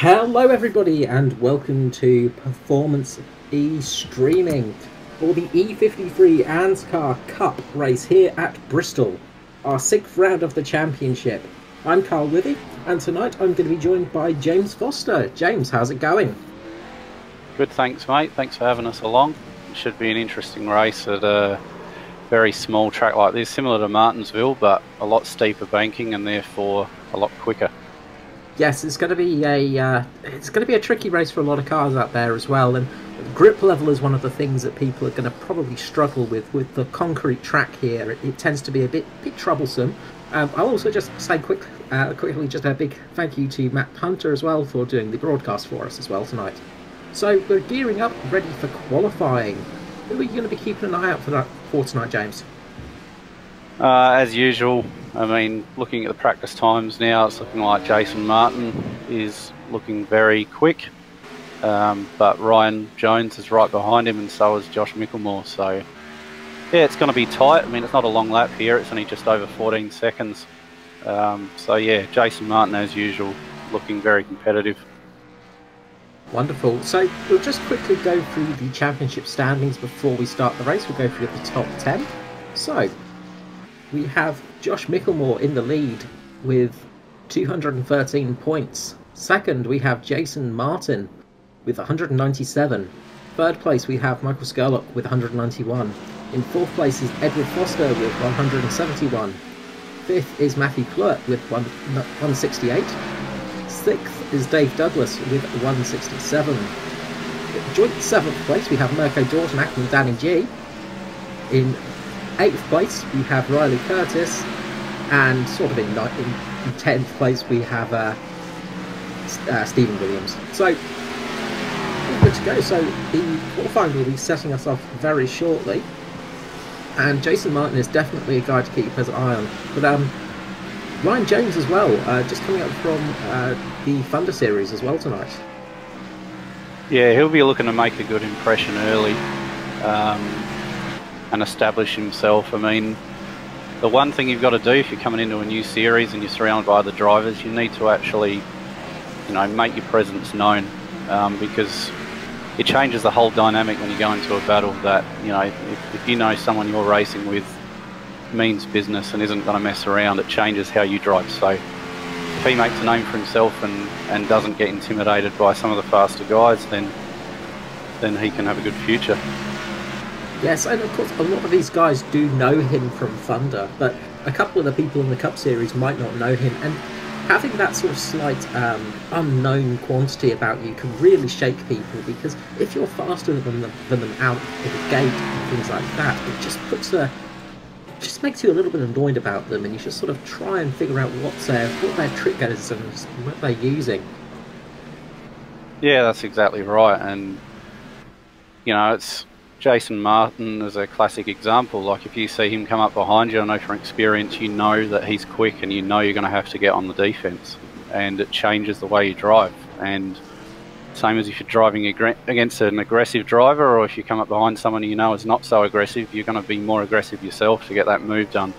Hello everybody and welcome to Performance E Streaming for the E53 ANZCAR Cup race here at Bristol, our 6th round of the championship. I'm Carl Withy and tonight I'm going to be joined by James Foster. James, how's it going? Good, thanks mate, thanks for having us along. It should be an interesting race at a very small track like this, similar to Martinsville but a lot steeper banking and therefore a lot quicker. Yes, it's going to be a tricky race for a lot of cars out there as well, and grip level is one of the things that people are going to probably struggle with the concrete track here. It tends to be a bit troublesome. I'll also just say quickly just a big thank you to Matt Hunter as well for doing the broadcast for us as well tonight. So we're gearing up, ready for qualifying. Who are you going to be keeping an eye out for tonight, James? As usual, I mean, looking at the practice times now, it's looking like Jason Martin is looking very quick, but Ryan Jones is right behind him and so is Josh Micklemore. So yeah, it's going to be tight. I mean, it's not a long lap here, it's only just over 14 seconds. So yeah, Jason Martin as usual looking very competitive. Wonderful. So we'll just quickly go through the championship standings before we start the race. We'll go through the top 10. So we have Josh Micklemore in the lead with 213 points. Second, we have Jason Martin with 197. Third place, we have Michael Skurlock with 191. In fourth place is Edward Foster with 171. Fifth is Matthew Clerk with 168. Sixth is Dave Douglas with 167. Joint seventh place, we have Mirko Dortanack and Danny G. In 8th place we have Riley Curtis, and sort of in 10th place we have Stephen Williams. So good to go. So the qualifying will be setting us off very shortly, and Jason Martin is definitely a guy to keep his eye on. But Ryan Jones as well, just coming up from the Thunder series as well tonight. Yeah, he'll be looking to make a good impression early. And establish himself. I mean, the one thing you've got to do if you're coming into a new series and you're surrounded by other drivers, you need to actually, make your presence known, because it changes the whole dynamic when you go into a battle. That if you know someone you're racing with means business and isn't going to mess around, it changes how you drive. So if he makes a name for himself and doesn't get intimidated by some of the faster guys, then he can have a good future. Yes, and of course a lot of these guys do know him from Thunder, but a couple of the people in the Cup Series might not know him, and having that sort of slight unknown quantity about you can really shake people, because if you're faster than them out of the gate and things like that, it just makes you a little bit annoyed about them, and you should sort of try and figure out what their trick is and what they're using. Yeah, that's exactly right, and it's Jason Martin is a classic example. Like, if you see him come up behind you, I know from experience, you know that he's quick and you know you're going to have to get on the defense, and it changes the way you drive. And same as if you're driving against an aggressive driver, or if you come up behind someone you know is not so aggressive, you're going to be more aggressive yourself to get that move done.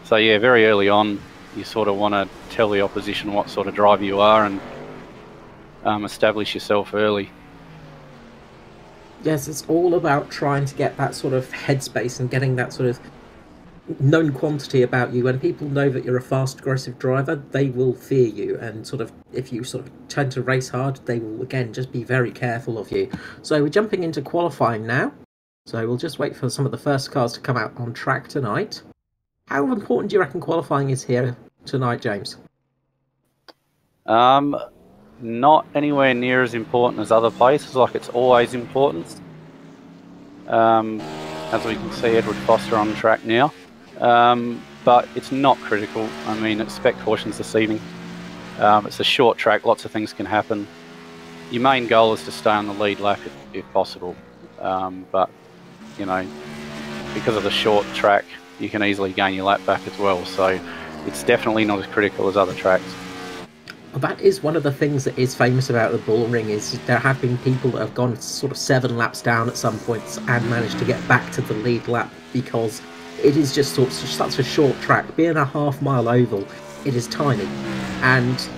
So yeah, very early on you sort of want to tell the opposition what sort of driver you are and establish yourself early. Yes, it's all about trying to get that sort of headspace and getting that sort of known quantity about you. When people know that you're a fast, aggressive driver, they will fear you, and sort of if you sort of tend to race hard, they will again just be very careful of you. So we're jumping into qualifying now. So we'll just wait for some of the first cars to come out on track tonight. How important do you reckon qualifying is here tonight, James? Not anywhere near as important as other places. Like, it's always important. As we can see, Edward Foster on track now, but it's not critical. I mean, expect cautions this evening. It's a short track, lots of things can happen. Your main goal is to stay on the lead lap if possible, but because of the short track, you can easily gain your lap back as well, so it's definitely not as critical as other tracks. That is one of the things that is famous about the bull ring, is there have been people that have gone sort of 7 laps down at some points and managed to get back to the lead lap, because it is just such a short track. Being a half-mile oval, it is tiny, and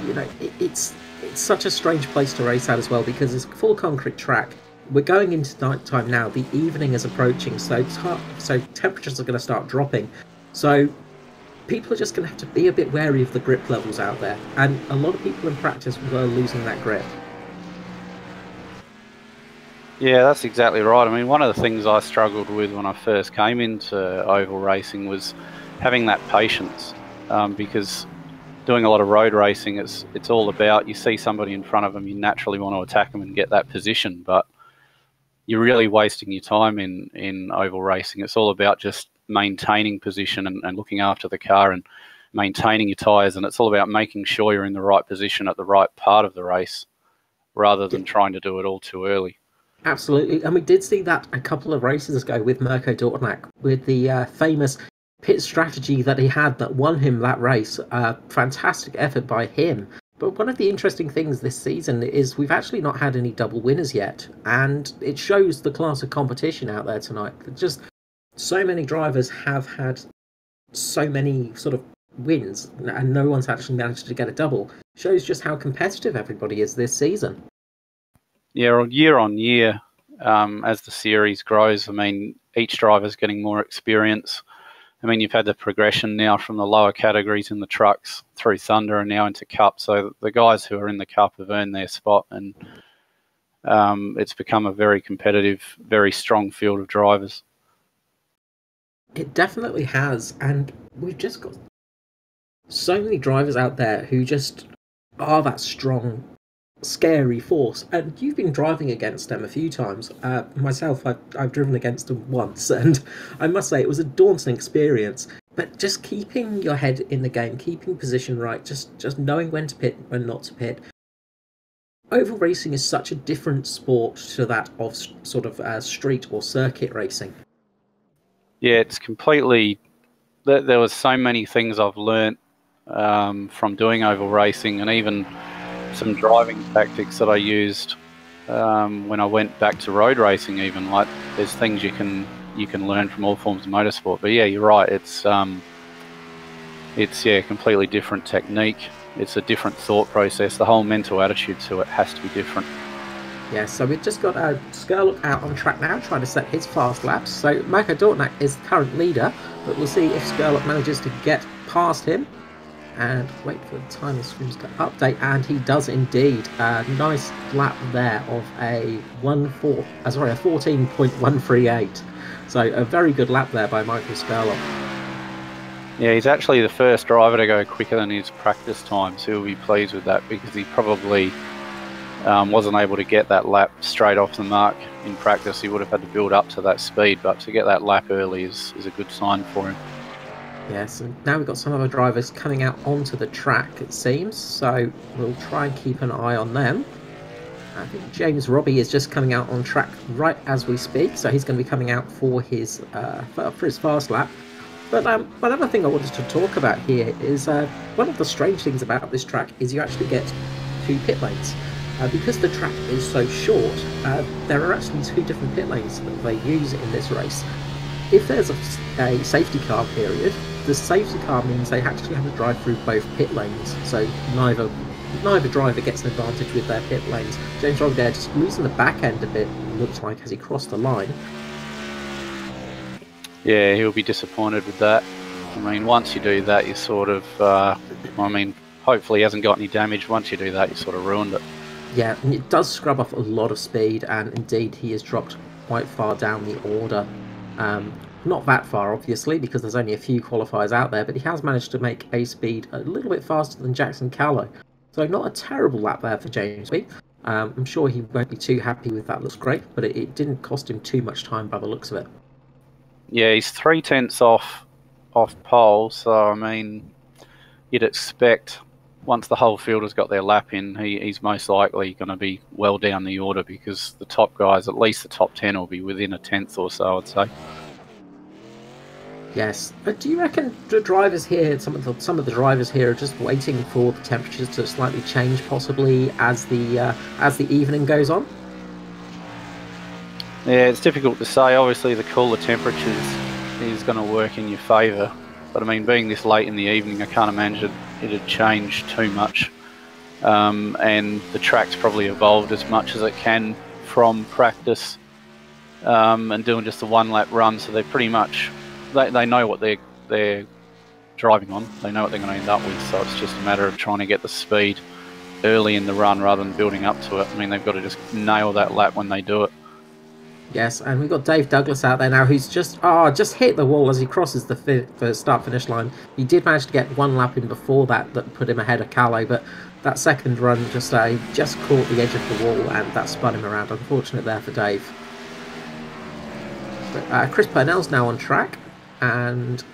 it's it's such a strange place to race at as well, because it's a full concrete track. We're going into night time now. The evening is approaching, so temperatures are going to start dropping. So people are just going to have to be a bit wary of the grip levels out there, and a lot of people in practice were losing that grip. Yeah, that's exactly right. I mean, one of the things I struggled with when I first came into oval racing was having that patience, because doing a lot of road racing, it's all about, you see somebody in front of them, you naturally want to attack them and get that position, but you're really wasting your time in oval racing. It's all about just maintaining position and looking after the car and maintaining your tyres, and it's all about making sure you're in the right position at the right part of the race rather than trying to do it all too early. Absolutely, and we did see that a couple of races ago with Mirko Dortnak, with the famous pit strategy that he had that won him that race. Fantastic effort by him. But one of the interesting things this season is we've actually not had any double winners yet, and it shows the class of competition out there tonight. Just so many drivers have had so many sort of wins, and no one's actually managed to get a double. Shows just how competitive everybody is this season. Yeah, year on year, as the series grows, I mean, each driver's getting more experience. I mean, you've had the progression now from the lower categories in the trucks through Thunder and now into Cup. So the guys who are in the Cup have earned their spot, and it's become a very competitive, very strong field of drivers. It definitely has, and we've just got so many drivers out there who just are that strong, scary force. And you've been driving against them a few times. Myself, I've driven against them once, and I must say it was a daunting experience. But just keeping your head in the game, keeping position right, just knowing when to pit, when not to pit. Oval racing is such a different sport to that of sort of street or circuit racing. Yeah, it's completely... There was so many things I've learnt from doing oval racing, and even some driving tactics that I used when I went back to road racing. Even like, there's things you can learn from all forms of motorsport. But yeah, you're right. It's completely different technique. It's a different thought process. The whole mental attitude to it has to be different. Yeah, so we've just got Skurlock out on track now, trying to set his fast laps. So Mirko Dortnak is the current leader, but we'll see if Skurlock manages to get past him. And wait for the timing screens to update, and he does indeed. Nice lap there of a 14.138. So a very good lap there by Michael Skurlock. Yeah, he's actually the first driver to go quicker than his practice time, so he'll be pleased with that, because he probably wasn't able to get that lap straight off the mark in practice. He would have had to build up to that speed, but to get that lap early is a good sign for him. Yes, and now we've got some other drivers coming out onto the track, it seems, so we'll try and keep an eye on them. I think James Robbie is just coming out on track right as we speak, so he's going to be coming out for his fast lap. But another thing I wanted to talk about here is one of the strange things about this track is you actually get 2 pit lanes. Because the track is so short, there are actually 2 different pit lanes that they use in this race. If there's a safety car period, the safety car means they actually have to drive through both pit lanes, so neither driver gets an advantage with their pit lanes. James Robbie there just losing the back end a bit, looks like, as he crossed the line. Yeah, he'll be disappointed with that. I mean, once you do that, you sort of, hopefully he hasn't got any damage. Once you do that, you sort of ruined it. Yeah, and it does scrub off a lot of speed, and indeed he has dropped quite far down the order. Not that far, obviously, because there's only a few qualifiers out there, but he has managed to make a speed a little bit faster than Jackson Callow. So not a terrible lap there for James B. I'm sure he won't be too happy with that. Looks great, but it didn't cost him too much time by the looks of it. Yeah, he's 3/10 off pole, so I mean, you'd expect once the whole field has got their lap in, he's most likely going to be well down the order, because the top guys, at least the top 10, will be within a tenth or so, I'd say. Yes, but do you reckon the drivers here, some of the drivers here, are just waiting for the temperatures to slightly change, possibly as the evening goes on? Yeah, it's difficult to say. Obviously, the cooler temperatures is going to work in your favour, but I mean, being this late in the evening, I can't imagine it'd change too much. and the track's probably evolved as much as it can from practice and doing just the 1 lap run. So they're pretty much they know what they're driving on. They know what they're going to end up with. So it's just a matter of trying to get the speed early in the run rather than building up to it. I mean, they've got to just nail that lap when they do it. Yes, and we've got Dave Douglas out there now, who's just hit the wall as he crosses the start-finish line. He did manage to get 1 lap in before that put him ahead of Callow, but that second run just caught the edge of the wall, and that spun him around. Unfortunate there for Dave. But, Chris Purnell's now on track, and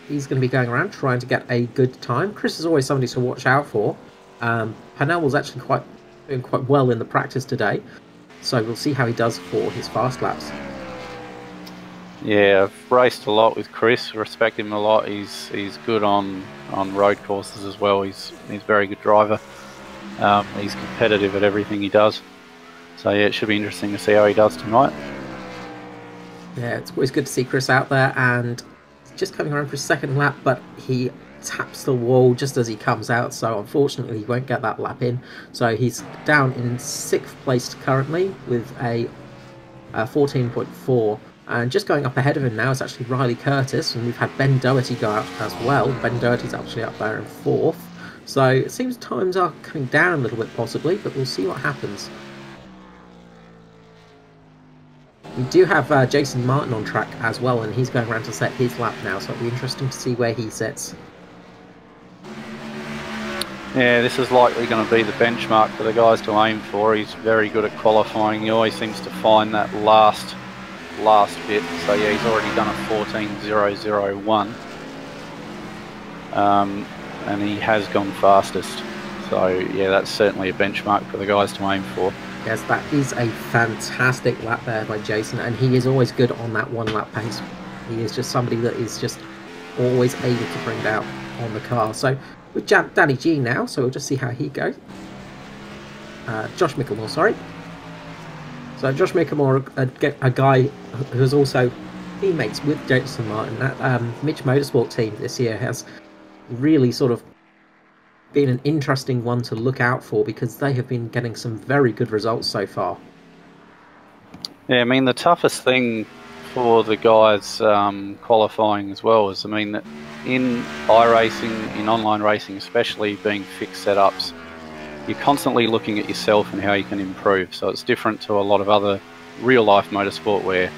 he's going to be going around trying to get a good time. Chris is always somebody to watch out for. Purnell was actually doing quite well in the practice today. So we'll see how he does for his fast laps. Yeah, I've raced a lot with Chris. Respect him a lot. He's good on road courses as well. He's a very good driver. He's competitive at everything he does. So yeah, it should be interesting to see how he does tonight. Yeah, it's always good to see Chris out there, and he's just coming around for his second lap, but he taps the wall just as he comes out, so unfortunately he won't get that lap in. So he's down in 6th place currently with a 14.4, and just going up ahead of him now is actually Riley Curtis, and we've had Ben Doherty go out as well. Ben Doherty's actually up there in 4th, so it seems times are coming down a little bit possibly, but we'll see what happens. We do have Jason Martin on track as well, and he's going around to set his lap now, so it'll be interesting to see where he sits. Yeah, this is likely going to be the benchmark for the guys to aim for. He's very good at qualifying. He always seems to find that last bit. So yeah, he's already done a 14.001. And he has gone fastest. So yeah, that's certainly a benchmark for the guys to aim for. Yes, that is a fantastic lap there by Jason, and he is always good on that 1 lap pace. He is just somebody that is just always able to bring it out on the car. So with Danny G now, so we'll just see how he goes. Josh Mickelmore, sorry. So Josh Mickelmore, a guy who's also teammates with Jason Martin at Mitch Motorsport team this year, has really sort of been an interesting one to look out for, because they have been getting some very good results so far. Yeah, I mean, the toughest thing for the guys qualifying as well is, I mean, that in iRacing, in online racing especially, being fixed setups, you're constantly looking at yourself and how you can improve. So it's different to a lot of other real life motorsport where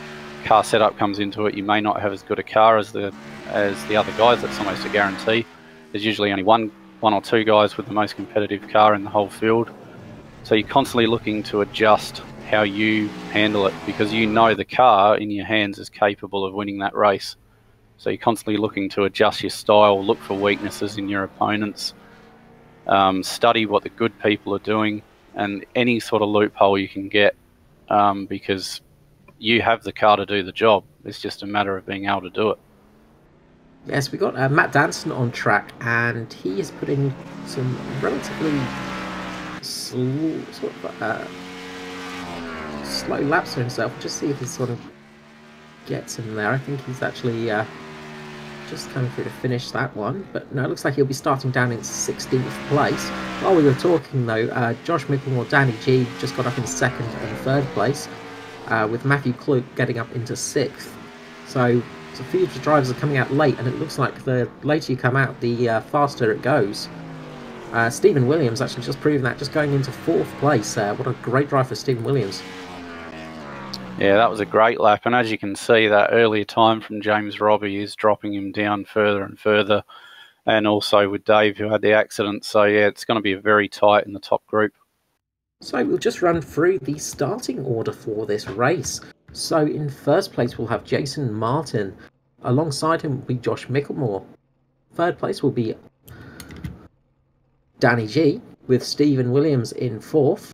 car setup comes into it. You may not have as good a car as the other guys. That's almost a guarantee. There's usually only one or two guys with the most competitive car in the whole field. So you're constantly looking to adjust how you handle it, because you know the car in your hands is capable of winning that race. So you're constantly looking to adjust your style, look for weaknesses in your opponents, study what the good people are doing, and any sort of loophole you can get, because you have the car to do the job. It's just a matter of being able to do it. Yes, we got Matt Danson on track, and he is putting some relatively slow laps for himself. We'll just see if he sort of gets him there. I think he's actually just coming through to finish that one, but no, it looks like he'll be starting down in 16th place. While we were talking though, Josh Mickelmore, Danny G just got up in 2nd and 3rd place, with Matthew Klug getting up into 6th. So a few of the drivers are coming out late, and it looks like the later you come out, the faster it goes. Stephen Williams actually just proven that, just going into 4th place. What a great drive for Stephen Williams. Yeah, that was a great lap, and as you can see, that earlier time from James Robbie is dropping him down further and further, and also with Dave, who had the accident. So yeah, it's going to be very tight in the top group. So we'll just run through the starting order for this race. So in 1st place we'll have Jason Martin. Alongside him will be Josh Mickelmore. 3rd place will be Danny G, with Stephen Williams in 4th.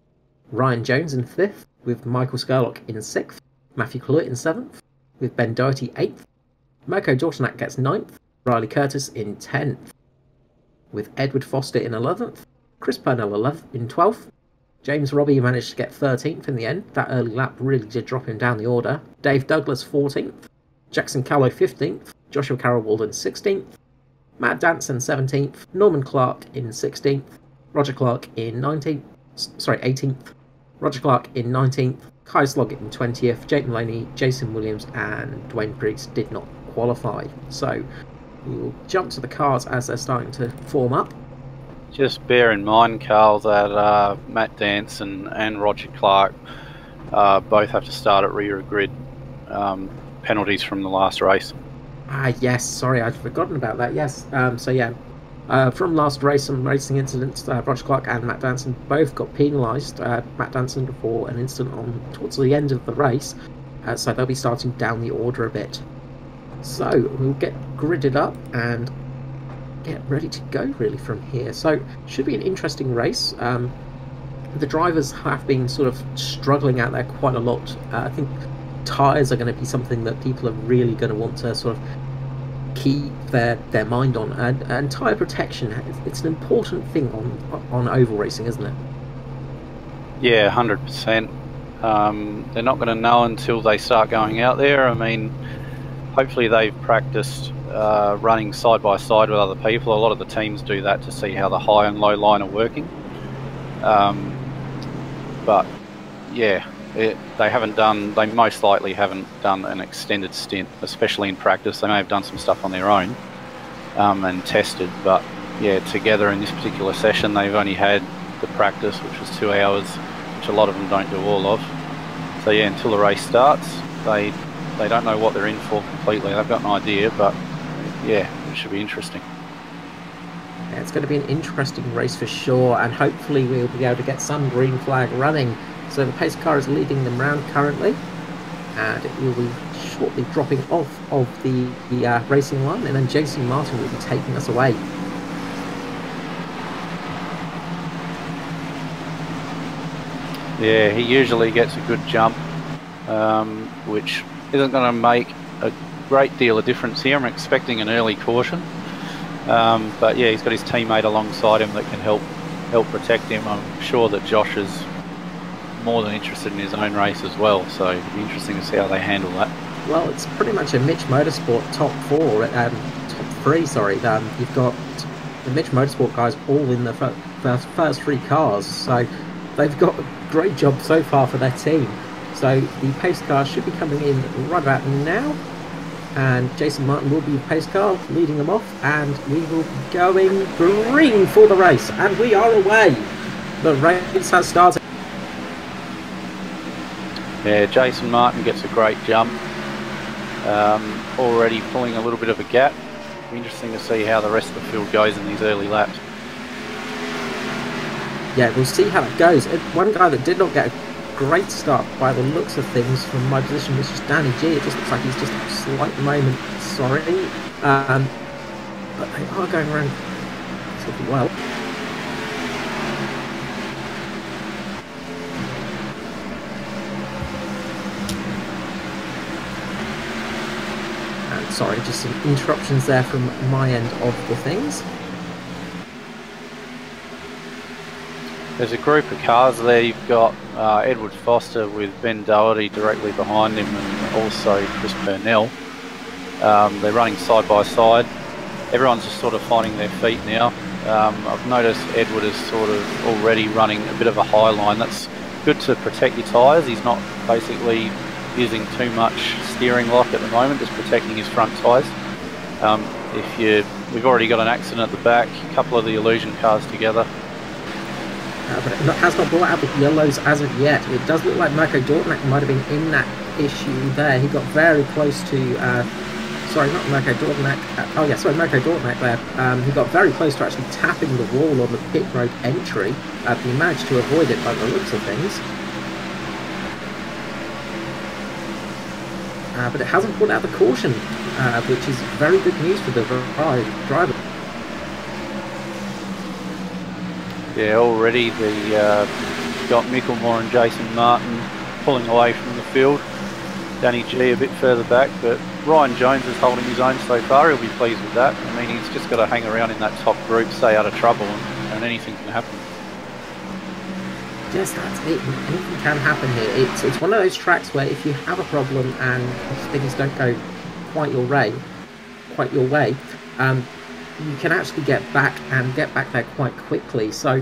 Ryan Jones in 5th, with Michael Skurlock in 6th. Matthew Cluett in 7th, with Ben Doherty 8th. Mirko Dortinac gets 9th. Riley Curtis in 10th, with Edward Foster in 11th. Chris Purnell in 12th. James Robbie managed to get 13th in the end. That early lap really did drop him down the order. Dave Douglas 14th. Jackson Callow 15th. Joshua Carroll Walden 16th. Matt Danson 17th. Norman Clark in 16th. Roger Clark in 19th, sorry, 18th, Roger Clark in 19th, Kai Sloggett in 20th, Jake Maloney, Jason Williams, and Dwayne Briggs did not qualify. So we'll jump to the cars as they're starting to form up. Just bear in mind, Carl, that Matt Danson and Roger Clark both have to start at rear of grid, penalties from the last race. Yes, sorry, I'd forgotten about that. Yes, so yeah, from last race, some racing incidents, Roger Clark and Matt Danson both got penalised. Matt Danson for an incident towards the end of the race, so they'll be starting down the order a bit. So we'll get gridded up and get ready to go really from here. So should be an interesting race. The drivers have been sort of struggling out there quite a lot. I think tyres are going to be something that people are really going to want to sort of keep their mind on, and tyre protection, it's an important thing on oval racing, isn't it? Yeah, 100%. They're not going to know until they start going out there. I mean, hopefully they've practiced running side by side with other people. A lot of the teams do that to see how the high and low line are working. But yeah, they most likely haven't done an extended stint, especially in practice. They may have done some stuff on their own and tested, but yeah, together in this particular session they've only had the practice, which was 2 hours, which a lot of them don't do all of. So yeah, until the race starts, they don't know what they're in for completely. They've got an idea, but yeah, it should be interesting. Yeah, it's going to be an interesting race for sure, and hopefully we'll be able to get some green flag running. So the pace car is leading them round currently, and it will be shortly dropping off of the racing line, and then Jason Martin will be taking us away. Yeah, he usually gets a good jump, which isn't going to make a great deal of difference here. I'm expecting an early caution, but yeah, he's got his teammate alongside him that can help protect him. I'm sure that Josh is more than interested in his own race as well, so it'll be interesting to see how they handle that. Well, it's pretty much a Mitch Motorsport top three. Sorry, you've got the Mitch Motorsport guys all in the first three cars, so they've got a great job so far for their team. So the pace car should be coming in right about now, and Jason Martin will be the pace car leading them off, and we will be going green for the race, and we are away. The race has started. Yeah, Jason Martin gets a great jump, already pulling a little bit of a gap. It'll be interesting to see how the rest of the field goes in these early laps. Yeah, we'll see how it goes. One guy that did not get a great start by the looks of things from my position was just Danny G. It just looks like he's just a slight moment sorry. But they are going around sort of well. And sorry, just some interruptions there from my end of the things. There's a group of cars there. You've got Edward Foster with Ben Doherty directly behind him, and also Chris Purnell. They're running side by side. Everyone's just sort of finding their feet now. I've noticed Edward is sort of already running a bit of a high line. That's good to protect your tyres. He's not basically using too much steering lock at the moment, just protecting his front tyres. We've already got an accident at the back, a couple of the Illusion cars together. But it has not brought out the yellows as of yet. It does look like Mirko Dortmund might have been in that issue there. He got very close to, sorry, not Mirko Dortmund. Mirko Dortmund there. He got very close to actually tapping the wall on the pit road entry. He managed to avoid it by the looks of things. But it hasn't brought out the caution, which is very good news for the driver. Yeah, already got Micklemore and Jason Martin pulling away from the field. Danny G a bit further back, but Ryan Jones is holding his own so far. He'll be pleased with that. I mean, he's just got to hang around in that top group, stay out of trouble, and anything can happen. Yes, that's it. Anything can happen here. It's one of those tracks where if you have a problem and things don't go quite your way, you can actually get back there quite quickly. So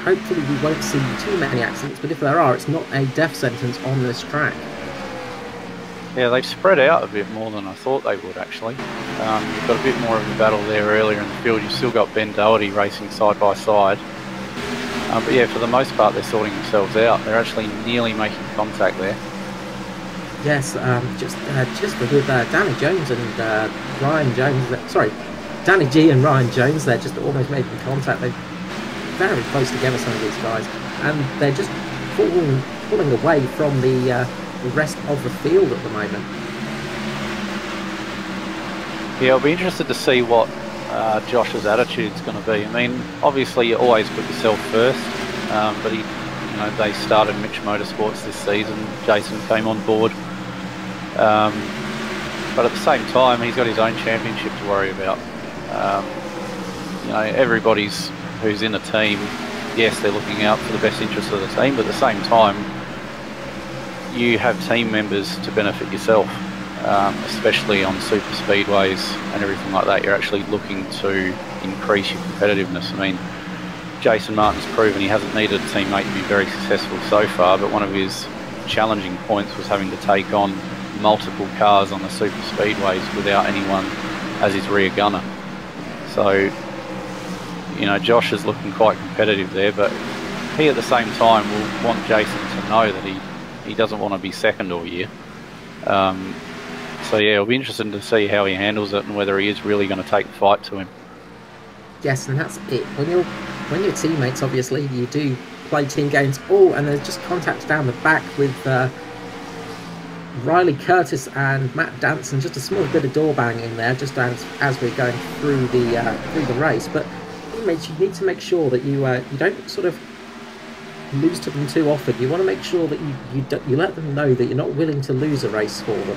hopefully we won't see too many accidents, but if there are, it's not a death sentence on this track. Yeah, they've spread out a bit more than I thought they would, actually. You've got a bit more of a battle there earlier in the field. You've still got Ben Doherty racing side by side. But yeah, for the most part, they're sorting themselves out. They're actually nearly making contact there. Yes, just with Danny Jones and Ryan Jones. Sorry, Danny G and Ryan Jones. They're just almost making contact. They're very close together, some of these guys, and they're just pulling away from the rest of the field at the moment. Yeah, I'll be interested to see what Josh's attitude's going to be. I mean, obviously you always put yourself first, but they started Mitch Motorsports this season. Jason came on board, but at the same time, he's got his own championship to worry about. Everybody's who's in a team, yes, they're looking out for the best interests of the team, but at the same time, you have team members to benefit yourself, especially on super speedways and everything like that. You're actually looking to increase your competitiveness. I mean, Jason Martin's proven he hasn't needed a teammate to be very successful so far, but one of his challenging points was having to take on multiple cars on the super speedways without anyone as his rear gunner. So, Josh is looking quite competitive there, but he at the same time will want Jason to know that he doesn't want to be second all year. So yeah, it'll be interesting to see how he handles it and whether he is really going to take the fight to him. Yes, and that's it. When you're teammates, obviously, you do play team games. Oh, and there's just contact down the back with Riley Curtis and Matt Danson. Just a small bit of door banging there, just as we're going through the race. But teammates, you need to make sure that you don't sort of lose to them too often. You want to make sure that you let them know that you're not willing to lose a race for them.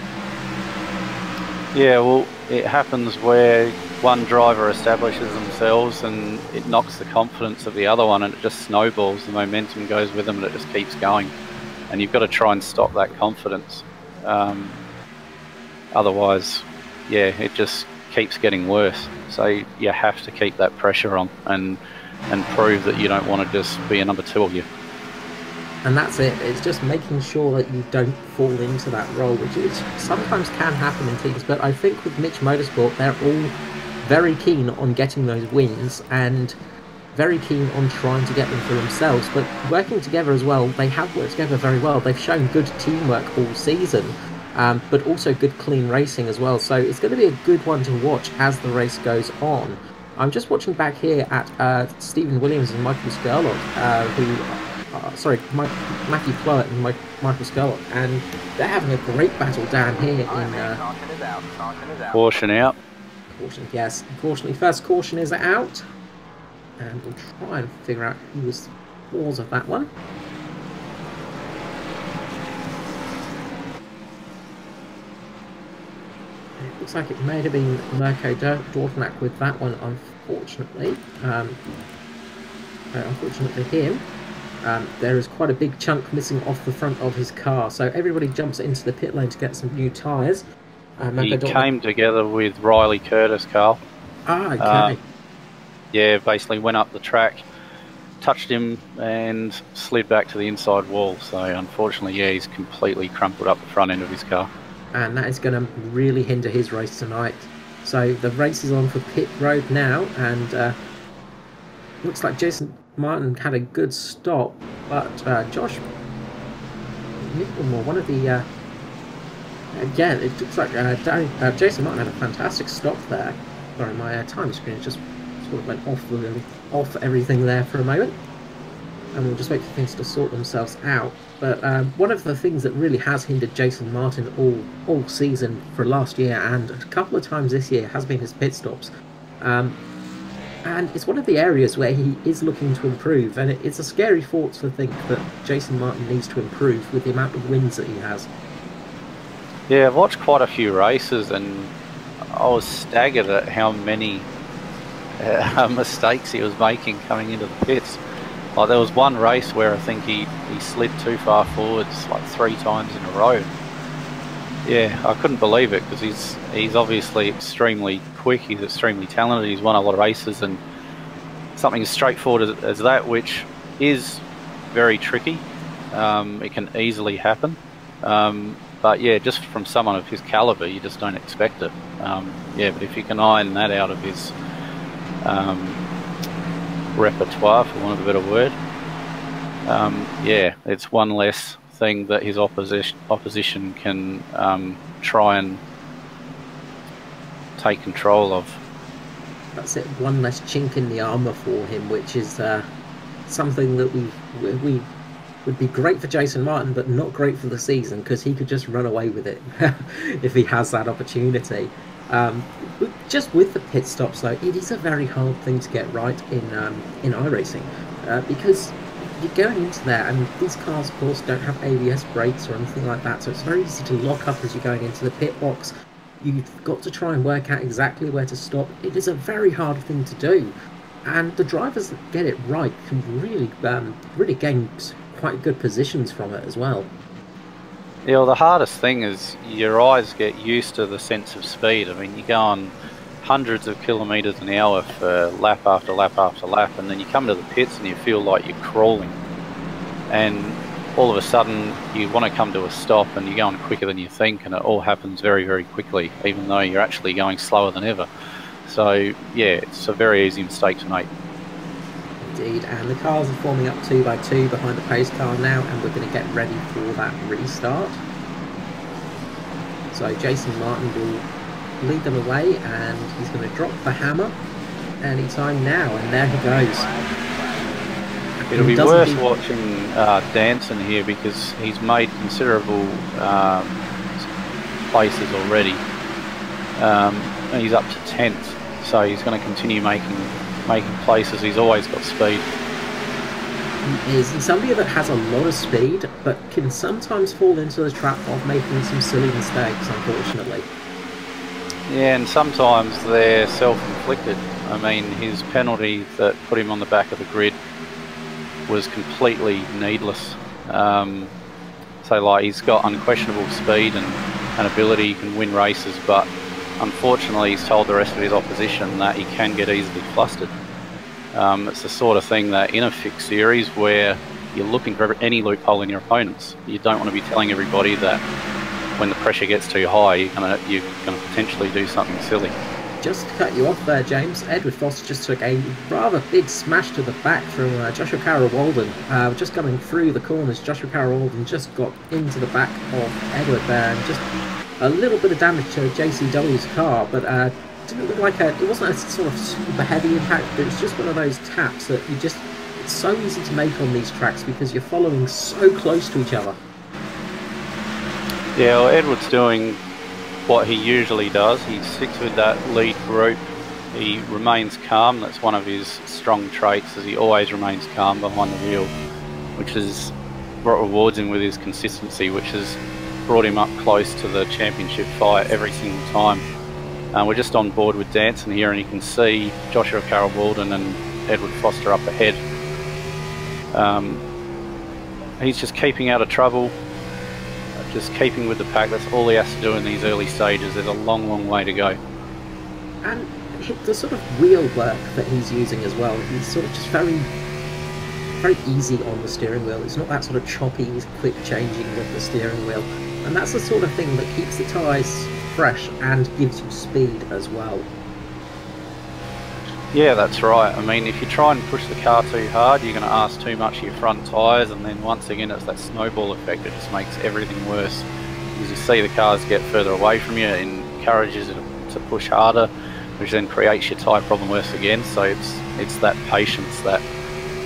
Yeah, well, it happens where one driver establishes themselves and it knocks the confidence of the other one, and it just snowballs. The momentum goes with them and it just keeps going. And you've got to try and stop that confidence. Otherwise, yeah, it just keeps getting worse. So you have to keep that pressure on and prove that you don't want to just be a number two of you. And that's it. It's just making sure that you don't fall into that role, which sometimes can happen in teams. But I think with Mitch Motorsport, they're all very keen on getting those wins and very keen on trying to get them for themselves. But working together as well, they have worked together very well. They've shown good teamwork all season, but also good clean racing as well. So it's going to be a good one to watch as the race goes on. I'm just watching back here at Stephen Williams and Michael Skurlock, Matthew Flowett and Michael Skurlock, and they're having a great battle down here in... Caution out. Caution, yes. Unfortunately, first caution is out. And we'll try and figure out who was the cause of that one. It looks like it may have been Mirko Dortmund with that one, unfortunately. Unfortunately him. There is quite a big chunk missing off the front of his car, so everybody jumps into the pit lane to get some new tyres. He came together with Riley Curtis, Carl. Ah, okay. Yeah, basically went up the track, touched him and slid back to the inside wall. So unfortunately, yeah, he's completely crumpled up the front end of his car. And that is going to really hinder his race tonight. So the race is on for pit road now, and looks like Jason Martin had a good stop, but Josh Micklemore, one of the again, it looks like Jason Martin had a fantastic stop there. Sorry, my time screen just sort of went off everything there for a moment, and we'll just wait for things to sort themselves out. But one of the things that really has hindered Jason Martin all season for last year and a couple of times this year has been his pit stops. And it's one of the areas where he is looking to improve, and it's a scary thought to think that Jason Martin needs to improve with the amount of wins that he has. Yeah, I've watched quite a few races, and I was staggered at how many mistakes he was making coming into the pits. Like, there was one race where I think he slid too far forwards like 3 times in a row. Yeah, I couldn't believe it because he's obviously extremely quick. He's extremely talented. He's won a lot of races, and something as straightforward as that, which is very tricky. It can easily happen. But yeah, just from someone of his caliber, you just don't expect it. Yeah, but if you can iron that out of his repertoire, for want of a better word, yeah, it's one less thing that his opposition can try and take control of. That's it, one less chink in the armour for him, which is something that we would be great for Jason Martin, but not great for the season, because he could just run away with it if he has that opportunity. Just with the pit stops, though, it is a very hard thing to get right in iRacing, because you're going into there, and these cars, of course, don't have ABS brakes or anything like that, so it's very easy to lock up as you're going into the pit box. You've got to try and work out exactly where to stop. It is a very hard thing to do, and the drivers that get it right can really gain quite good positions from it as well. Yeah, well, the hardest thing is your eyes get used to the sense of speed. I mean, you go on hundreds of kilometres an hour for lap after lap after lap, and then you come to the pits and you feel like you're crawling, and all of a sudden you want to come to a stop and you're going quicker than you think, and it all happens very, very quickly, even though you're actually going slower than ever. So yeah, it's a very easy mistake to make. Indeed, and the cars are forming up 2 by 2 behind the pace car now, and we're going to get ready for that restart. So Jason Martin will lead them away, and he's going to drop the hammer anytime now, and there he goes. It'll be worth watching Danson here, because he's made considerable places already, and he's up to 10th, so he's going to continue making places. He's always got speed. He is. He's somebody that has a lot of speed, but can sometimes fall into the trap of making some silly mistakes, unfortunately. Yeah, and sometimes they're self-inflicted. I mean, his penalty that put him on the back of the grid was completely needless. So like, he's got unquestionable speed and ability, he can win races, but unfortunately he's told the rest of his opposition that he can get easily flustered. It's the sort of thing that in a fixed series where you're looking for any loophole in your opponents, you don't want to be telling everybody that when the pressure gets too high, you're going to potentially do something silly. Just to cut you off there, James, Edward Foster just took a rather big smash to the back from Joshua Carroll-Walden. Just coming through the corners, Joshua Carroll-Walden just got into the back of Edward there, and just a little bit of damage to JCW's car, but didn't look like it wasn't a sort of super heavy impact, but it's just one of those taps that it's so easy to make on these tracks because you're following so close to each other. Yeah, well, Edward's doing what he usually does. He sticks with that lead group. He remains calm. That's one of his strong traits, as he always remains calm behind the wheel, which is what rewards him with his consistency, which has brought him up close to the championship fight every single time. We're just on board with Danson here, and you can see Joshua Carroll-Walden and Edward Foster up ahead. He's just keeping out of trouble, just keeping with the pack. That's all he has to do in these early stages. There's a long, long way to go. And the sort of wheel work that he's using as well, he's sort of just very, very easy on the steering wheel. It's not that sort of choppy, quick changing with the steering wheel. And that's the sort of thing that keeps the tyres fresh and gives you speed as well. Yeah, that's right. I mean, if you try and push the car too hard, you're going to ask too much of your front tyres, and then once again it's that snowball effect. It just makes everything worse. As you see the cars get further away from you, it encourages it to push harder, which then creates your tyre problem worse again. So it's that patience that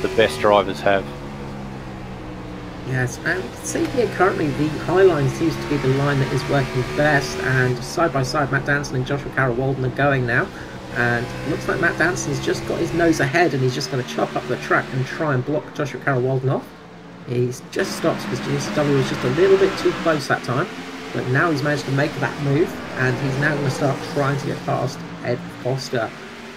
the best drivers have. Yes, and see here currently the high line seems to be the line that is working best, and side by side Matt Danson and Joshua Carroll-Walden are going now, and it looks like Matt Danson's just got his nose ahead, and he's just going to chop up the track and try and block Joshua Carroll-Walden off. He's just stopped because GSW was just a little bit too close that time, but now he's managed to make that move, and he's now going to start trying to get past Ed Foster.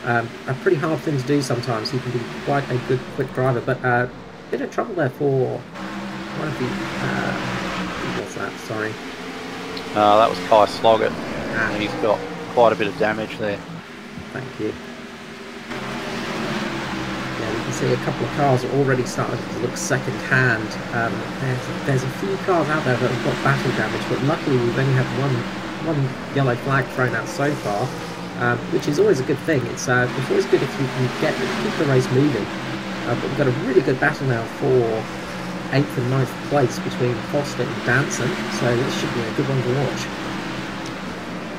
A pretty hard thing to do sometimes. He can be quite a good quick driver, but a bit of trouble there for one of the who was that? Sorry. That was Kai Sloggett. Ah. He's got quite a bit of damage there. Thank you. Yeah, you can see a couple of cars are already starting to look second-hand. There's a few cars out there that have got battle damage, but luckily we've only had one yellow flag thrown out so far, which is always a good thing. It's always good if you can keep the race moving. But we've got a really good battle now for 8th and 9th place between Foster and Danson, so this should be a good one to watch.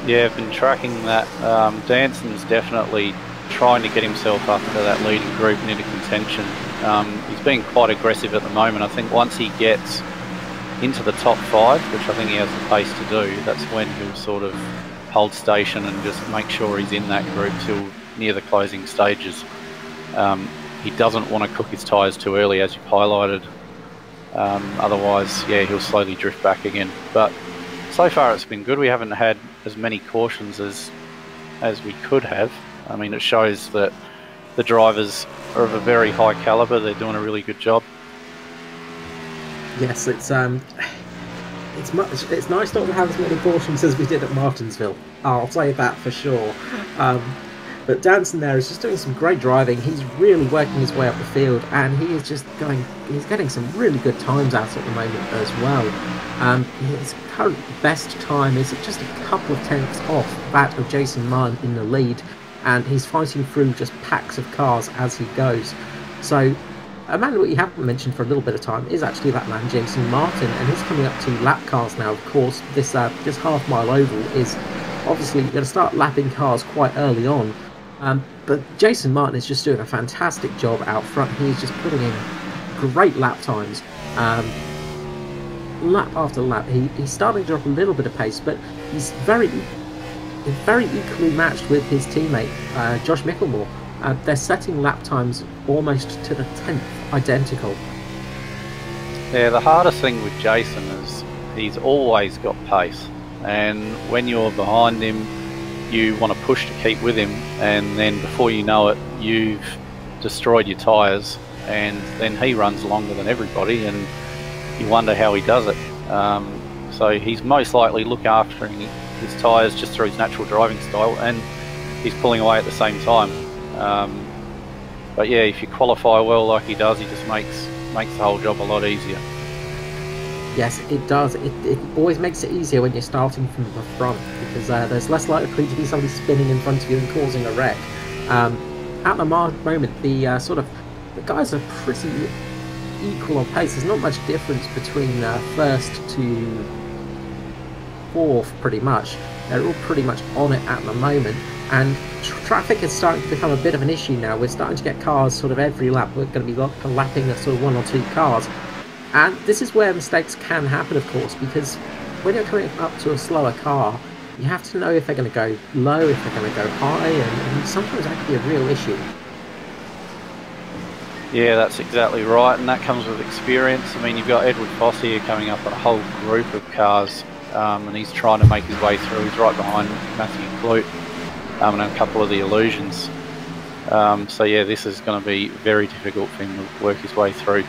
Yeah, I've been tracking that. Danson's definitely trying to get himself up into that leading group and into contention. He's being quite aggressive at the moment. I think once he gets into the top 5, which I think he has the pace to do, that's when he'll sort of hold station and just make sure he's in that group till near the closing stages. He doesn't want to cook his tyres too early, as you've highlighted. Otherwise, yeah, he'll slowly drift back again. But so far it's been good. We haven't had as many cautions as we could have. I mean, it shows that the drivers are of a very high calibre. They're doing a really good job. Yes, it's nice not to have as many cautions as we did at Martinsville. I'll say that for sure. But Danson there is just doing some great driving. He's really working his way up the field, and he is just he's getting some really good times out at the moment as well. His current best time is just a couple of tenths off that of Jason Martin in the lead, and he's fighting through just packs of cars as he goes. So a man we haven't mentioned for a little bit of time is actually that man Jason Martin, and he's coming up to lap cars now. Of course, this half-mile oval is obviously going to start lapping cars quite early on. But Jason Martin is just doing a fantastic job out front. He's just putting in great lap times. Lap after lap, he's starting to drop a little bit of pace, but he's very equally matched with his teammate, Josh Micklemore. They're setting lap times almost to the 10th identical. Yeah, the hardest thing with Jason is he's always got pace, and when you're behind him, you want to push to keep with him, and then before you know it, you've destroyed your tyres, and then he runs longer than everybody, and you wonder how he does it. So he's most likely look after his tyres just through his natural driving style, and he's pulling away at the same time. But yeah, if you qualify well like he does, he just makes the whole job a lot easier. Yes, it does. It always makes it easier when you're starting from the front, because there's less likely to be somebody spinning in front of you and causing a wreck. At the moment, the guys are pretty equal on pace. There's not much difference between first to fourth, pretty much. They're all pretty much on it at the moment, and traffic is starting to become a bit of an issue now. We're starting to get cars sort of every lap. We're going to be lapping a sort of 1 or 2 cars. And this is where mistakes can happen, of course, because when you're coming up to a slower car, you have to know if they're going to go low, if they're going to go high, and sometimes that can be a real issue. Yeah, that's exactly right, and that comes with experience. I mean, you've got Edward Foss here coming up a whole group of cars, and he's trying to make his way through. He's right behind Matthew Clute and a couple of the Illusions. So yeah, this is going to be very difficult for him to work his way through.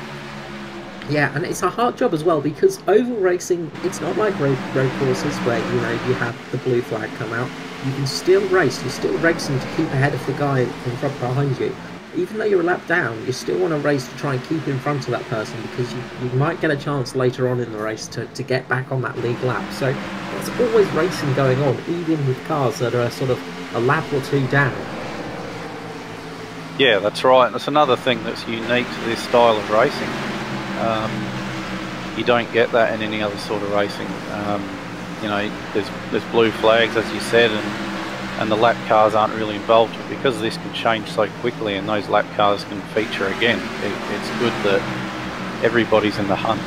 Yeah, and it's a hard job as well, because oval racing, it's not like road courses where, you have the blue flag come out. You can still race, you're still racing to keep ahead of the guy in front behind you. Even though you're a lap down, you still want to race to try and keep in front of that person, because you might get a chance later on in the race to get back on that lead lap. So there's always racing going on, even with cars that are sort of a lap or 2 down. Yeah, that's right. And it's another thing that's unique to this style of racing. You don't get that in any other sort of racing. There's blue flags, as you said, and the lap cars aren't really involved. But because this can change so quickly and those lap cars can feature again, it's good that everybody's in the hunt.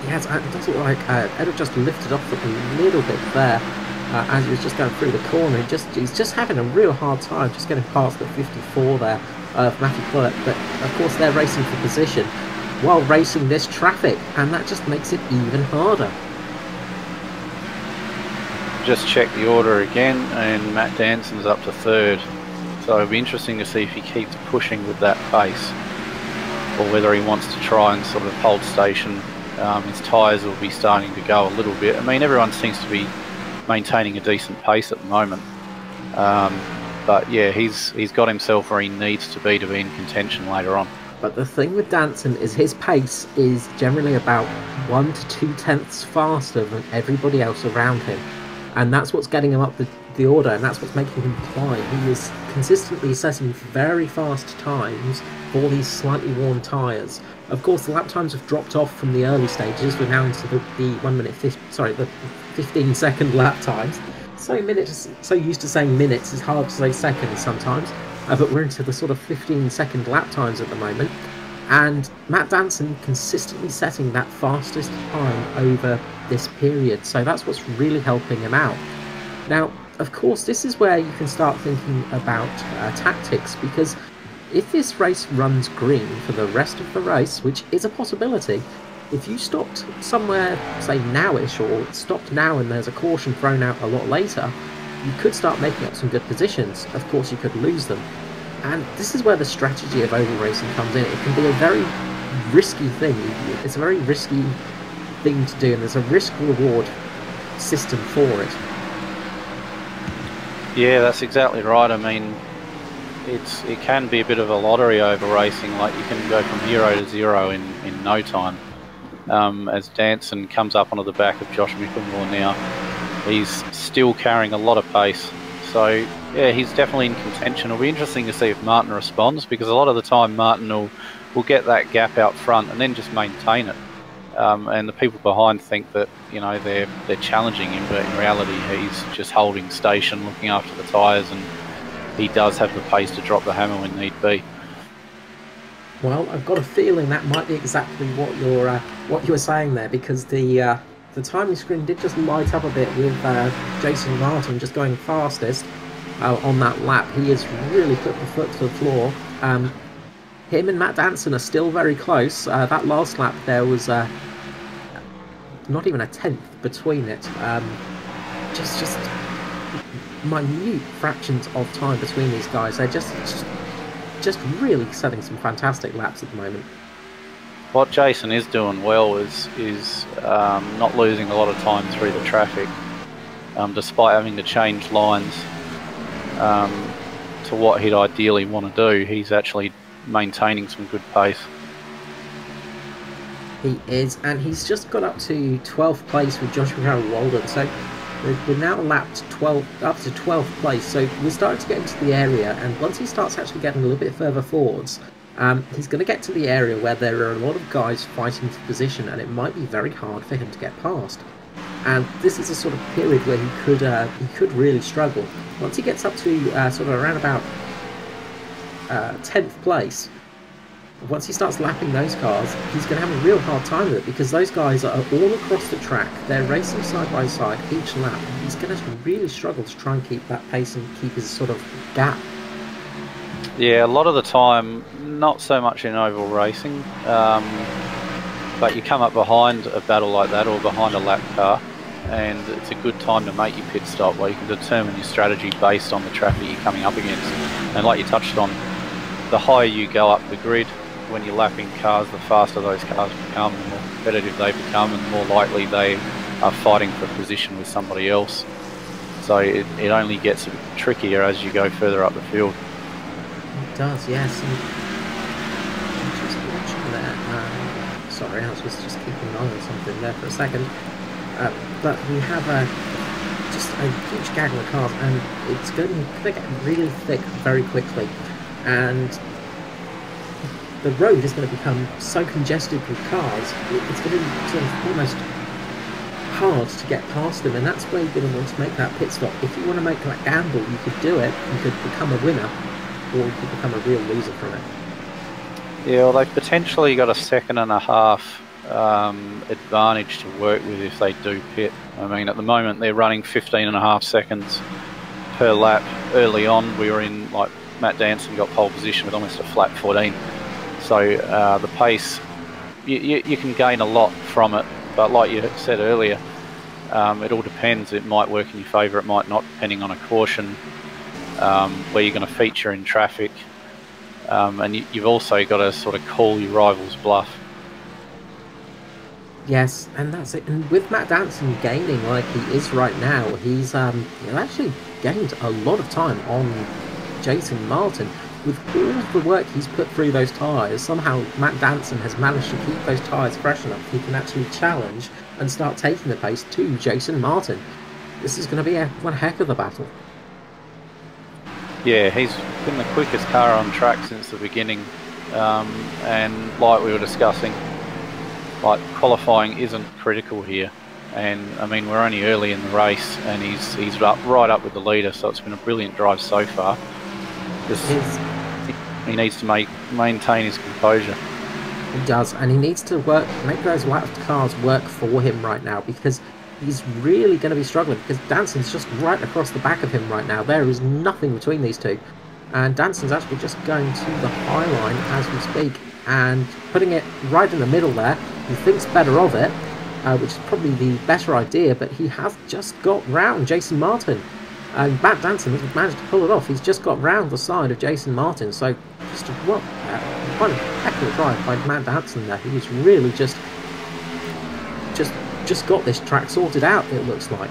Yes, it does look like Edward just lifted off a little bit there as he was just going through the corner. He's just having a real hard time just getting past the 54 there of Matthew Clerk. But of course they're racing for position while racing this traffic, and that just makes it even harder. Just check the order again, and Matt Danson's up to 3rd. So it'll be interesting to see if he keeps pushing with that pace, or whether he wants to try and sort of hold station his tyres will be starting to go a little bit. I mean, everyone seems to be maintaining a decent pace at the moment. But yeah, he's got himself where he needs to be in contention later on. But the thing with Danson is his pace is generally about 1 to 2 tenths faster than everybody else around him. And that's what's getting him up the order, and that's what's making him climb. He is consistently setting very fast times for these slightly worn tyres. Of course, the lap times have dropped off from the early stages. We're now into the 15-second lap times. So used to saying minutes, it's hard to say seconds sometimes. But we're into the sort of 15-second lap times at the moment. And Matt Danson consistently setting that fastest time over this period. So that's what's really helping him out. Now, of course, this is where you can start thinking about tactics, because if this race runs green for the rest of the race, which is a possibility, if you stopped somewhere, say nowish, or stopped now and there's a caution thrown out a lot later, you could start making up some good positions. Of course, you could lose them. And this is where the strategy of oval racing comes in. It can be a very risky thing. It's a very risky thing to do, and there's a risk-reward system for it. Yeah, that's exactly right. I mean, it can be a bit of a lottery over racing. Like, you can go from 0 to 0 in no time. As Danson comes up onto the back of Josh Michelmore now, he's still carrying a lot of pace. So yeah, he's definitely in contention. It'll be interesting to see if Martin responds, because a lot of the time Martin will get that gap out front and then just maintain it. And the people behind think that, you know, they're challenging him, but in reality he's just holding station, looking after the tyres, and he does have the pace to drop the hammer when need be. Well, I've got a feeling that might be exactly what you were saying there, because the timing screen did just light up a bit with Jason Martin just going fastest on that lap. He has really put the foot to the floor. Him and Matt Danson are still very close. That last lap there was not even a tenth between it. Just minute fractions of time between these guys. They're just really setting some fantastic laps at the moment. What Jason is doing well is not losing a lot of time through the traffic, despite having to change lines to what he'd ideally want to do. He's actually maintaining some good pace. He is, and he's just got up to 12th place with Joshua Walden. So we're now lapped up to 12th place. So we're starting to get into the area, and once he starts actually getting a little bit further forwards, he's going to get to the area where there are a lot of guys fighting for position, and it might be very hard for him to get past. And this is a sort of period where he could really struggle. Once he gets up to sort of around about 10th place, once he starts lapping those cars, he's going to have a real hard time with it, because those guys are all across the track. They're racing side by side each lap. He's going to really struggle to try and keep that pace and keep his sort of gap. Yeah, a lot of the time, not so much in oval racing, but you come up behind a battle like that, or behind a lap car, and it's a good time to make your pit stop, where you can determine your strategy based on the traffic you're coming up against. And like you touched on, the higher you go up the grid when you're lapping cars, the faster those cars become, the more competitive they become, and the more likely they are fighting for position with somebody else. So it only gets a bit trickier as you go further up the field. It does, yes. And I'm just watching that. Sorry, I was just keeping an eye on something there for a second. But we have just a huge gaggle of cars, and it's going to get really thick very quickly. And the road is going to become so congested with cars, it's going to be sort of almost hard to get past them, and that's where you're going to want to make that pit stop. If you want to make that gamble, you could do it. You could become a winner, or you could become a real loser from it. Yeah, well, they've potentially got a 1.5 seconds advantage to work with if they do pit. I mean, at the moment they're running 15.5 seconds per lap. Early on, we were in, like, Matt Danson got pole position with almost a flat 14. So the pace, you can gain a lot from it, but like you said earlier, it all depends. It might work in your favour, it might not, depending on a caution, where you're going to feature in traffic, and you've also got to sort of call your rival's bluff. Yes, and that's it. And with Matt Danson gaining like he is right now, he's actually gained a lot of time on Jason Martin. With all the work he's put through those tyres, somehow Matt Danson has managed to keep those tyres fresh enough he can actually challenge and start taking the pace to Jason Martin. This is going to be one heck of a battle. Yeah, he's been the quickest car on track since the beginning, and like we were discussing, like qualifying isn't critical here, and I mean we're only early in the race, and he's right up with the leader, so it's been a brilliant drive so far. He needs to maintain his composure. He does, and he needs to make those left cars work for him right now, because he's really going to be struggling, because Danson's just right across the back of him right now. There is nothing between these two, and Danson's actually just going to the high line as we speak and putting it right in the middle there. He thinks better of it, which is probably the better idea, but he has just got round Jason Martin. And Matt Danson has managed to pull it off. He's just got round the side of Jason Martin, so just what quite a heck of a drive by Matt Danson there. He was really just got this track sorted out, it looks like.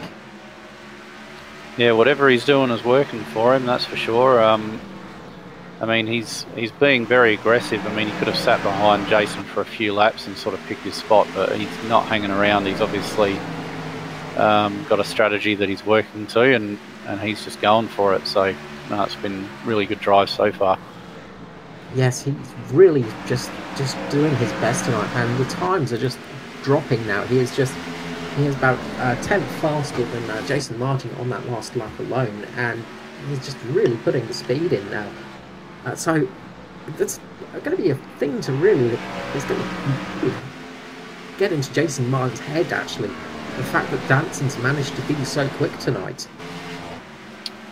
Yeah, whatever he's doing is working for him, that's for sure. I mean, he's being very aggressive. I mean, he could have sat behind Jason for a few laps and sort of picked his spot, but he's not hanging around. He's obviously got a strategy that he's working to, and he's just going for it. So, no, it's been really good drive so far. Yes, he's really just doing his best tonight, and the times are just dropping now. He is about 10th faster than Jason Martin on that last lap alone, and he's just really putting the speed in now. So that's going to be a thing to really, it's going to get into Jason Martin's head, actually, the fact that Danson's managed to be so quick tonight.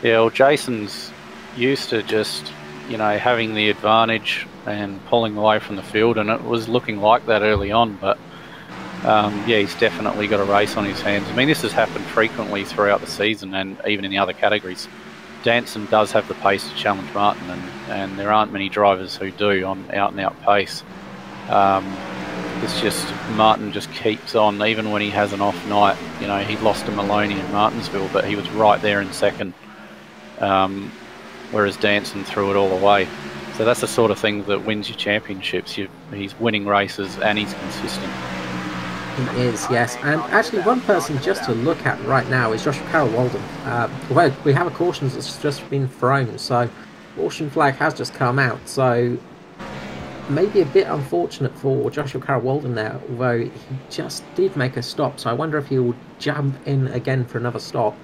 Yeah, well, Jason's used to just, you know, having the advantage and pulling away from the field, and it was looking like that early on, but yeah, he's definitely got a race on his hands. I mean, this has happened frequently throughout the season and even in the other categories. Danson does have the pace to challenge Martin, and there aren't many drivers who do on out-and-out pace. It's just Martin just keeps on, even when he has an off night. You know, he lost to Maloney in Martinsville, but he was right there in second, whereas Danson threw it all away. So that's the sort of thing that wins you championships. He's winning races and he's consistent. He is, yes. And actually, one person just to look at right now is Joshua Carroll-Walden. Well, we have a caution that's just been thrown, so caution flag has just come out. So maybe a bit unfortunate for Joshua Carroll-Walden there, although he just did make a stop. So I wonder if he will jump in again for another stop.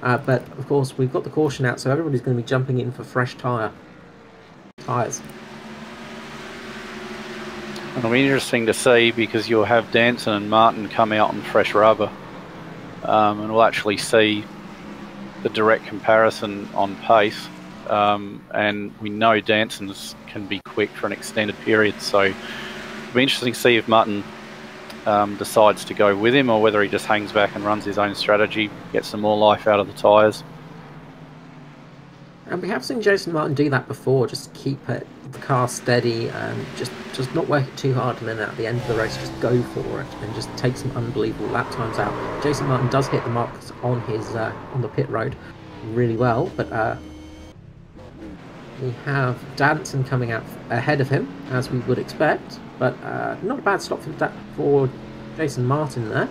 But of course, we've got the caution out, so everybody's going to be jumping in for fresh tyres. It'll be interesting to see, because you'll have Danson and Martin come out on fresh rubber, and we'll actually see the direct comparison on pace. And we know Danson's can be quick for an extended period, so it'll be interesting to see if Martin decides to go with him, or whether he just hangs back and runs his own strategy, gets some more life out of the tyres. And we have seen Jason Martin do that before, just keep the car steady and just not work it too hard, and then at the end of the race just go for it and just take some unbelievable lap times out. Jason Martin does hit the marks on his on the pit road really well, but we have Danson coming out ahead of him, as we would expect, but not a bad stop for Jason Martin there.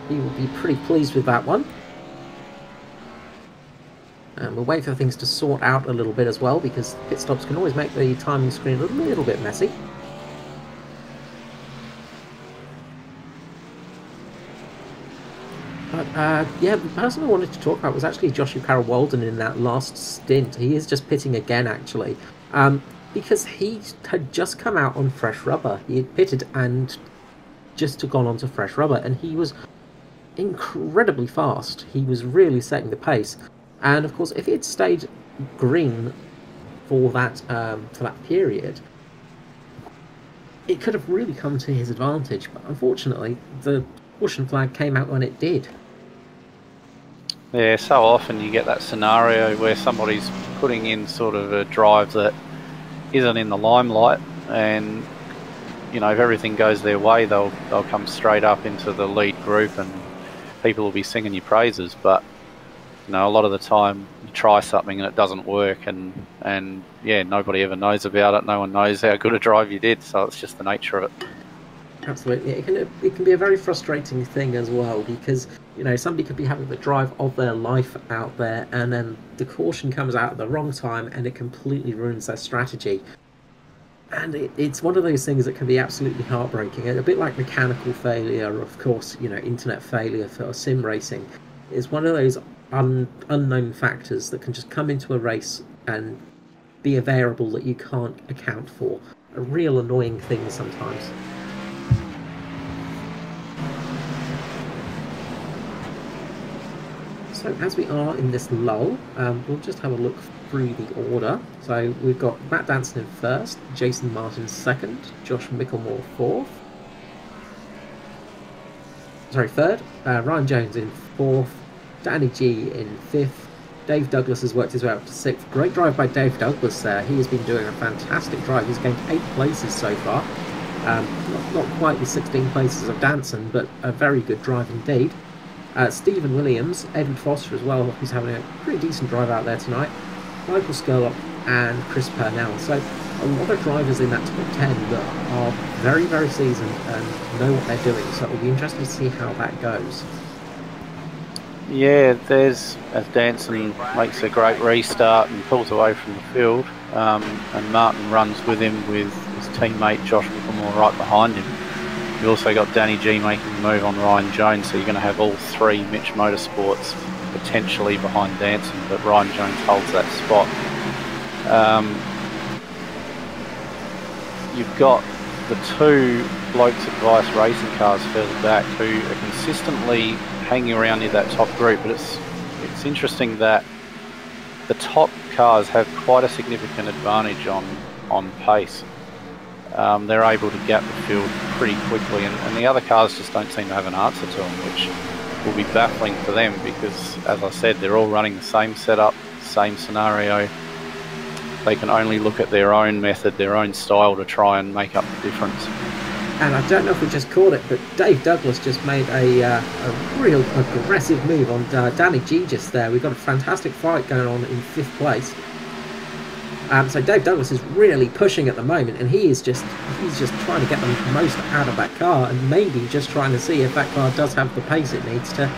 He will be pretty pleased with that one. And we'll wait for things to sort out a little bit as well, because pit stops can always make the timing screen a little bit messy. But yeah, the person I wanted to talk about was actually Joshua Carroll-Walden in that last stint. He is just pitting again, actually, because he had just come out on fresh rubber. He had pitted and just gone onto fresh rubber, and he was incredibly fast. He was really setting the pace. And of course, if he had stayed green for that period, it could have really come to his advantage. But unfortunately, the caution flag came out when it did. Yeah, so often you get that scenario where somebody's putting in sort of a drive that isn't in the limelight, and you know, if everything goes their way, they'll come straight up into the lead group and people will be singing your praises. But you know, a lot of the time you try something and it doesn't work, and yeah, nobody ever knows about it. No one knows how good a drive you did, so it's just the nature of it. Absolutely, it can be a very frustrating thing as well, because you know, somebody could be having the drive of their life out there, and then the caution comes out at the wrong time, and it completely ruins their strategy. And it's one of those things that can be absolutely heartbreaking. A bit like mechanical failure, of course, you know, internet failure for sim racing is one of those unknown factors that can just come into a race and be a variable that you can't account for. A real annoying thing sometimes. So as we are in this lull, we'll just have a look through the order. So we've got Matt Danson in first, Jason Martin second, Josh Micklemore third, Ryan Jones in fourth, Danny G in fifth, Dave Douglas has worked his way up to sixth. Great drive by Dave Douglas there. He has been doing a fantastic drive. He's gained 8 places so far. Not quite the 16 places of Danson, but a very good drive indeed. Stephen Williams, Edward Foster as well, who's having a pretty decent drive out there tonight, Michael Skurlock and Chris Purnell. So a lot of drivers in that top 10 that are very, very seasoned and know what they're doing. So it'll be interesting to see how that goes. Yeah, as Danson makes a great restart and pulls away from the field, and Martin runs with him with his teammate Josh Micklemore right behind him. You've also got Danny G making the move on Ryan Jones, so you're going to have all 3 Mitch Motorsports potentially behind Danson, but Ryan Jones holds that spot. You've got the 2 Blokes Advice racing cars further back who are consistently hanging around near that top group, but it's interesting that the top cars have quite a significant advantage on pace. They're able to gap the field pretty quickly, and the other cars just don't seem to have an answer to them, which will be baffling for them because, as I said, they're all running the same setup, same scenario. They can only look at their own method, their own style to try and make up the difference. And I don't know if we just caught it, but Dave Douglas just made a real aggressive move on Danny G just there. We've got a fantastic fight going on in 5th place. So Dave Douglas is really pushing at the moment, and he's just trying to get the most out of that car, and maybe just trying to see if that car does have the pace it needs to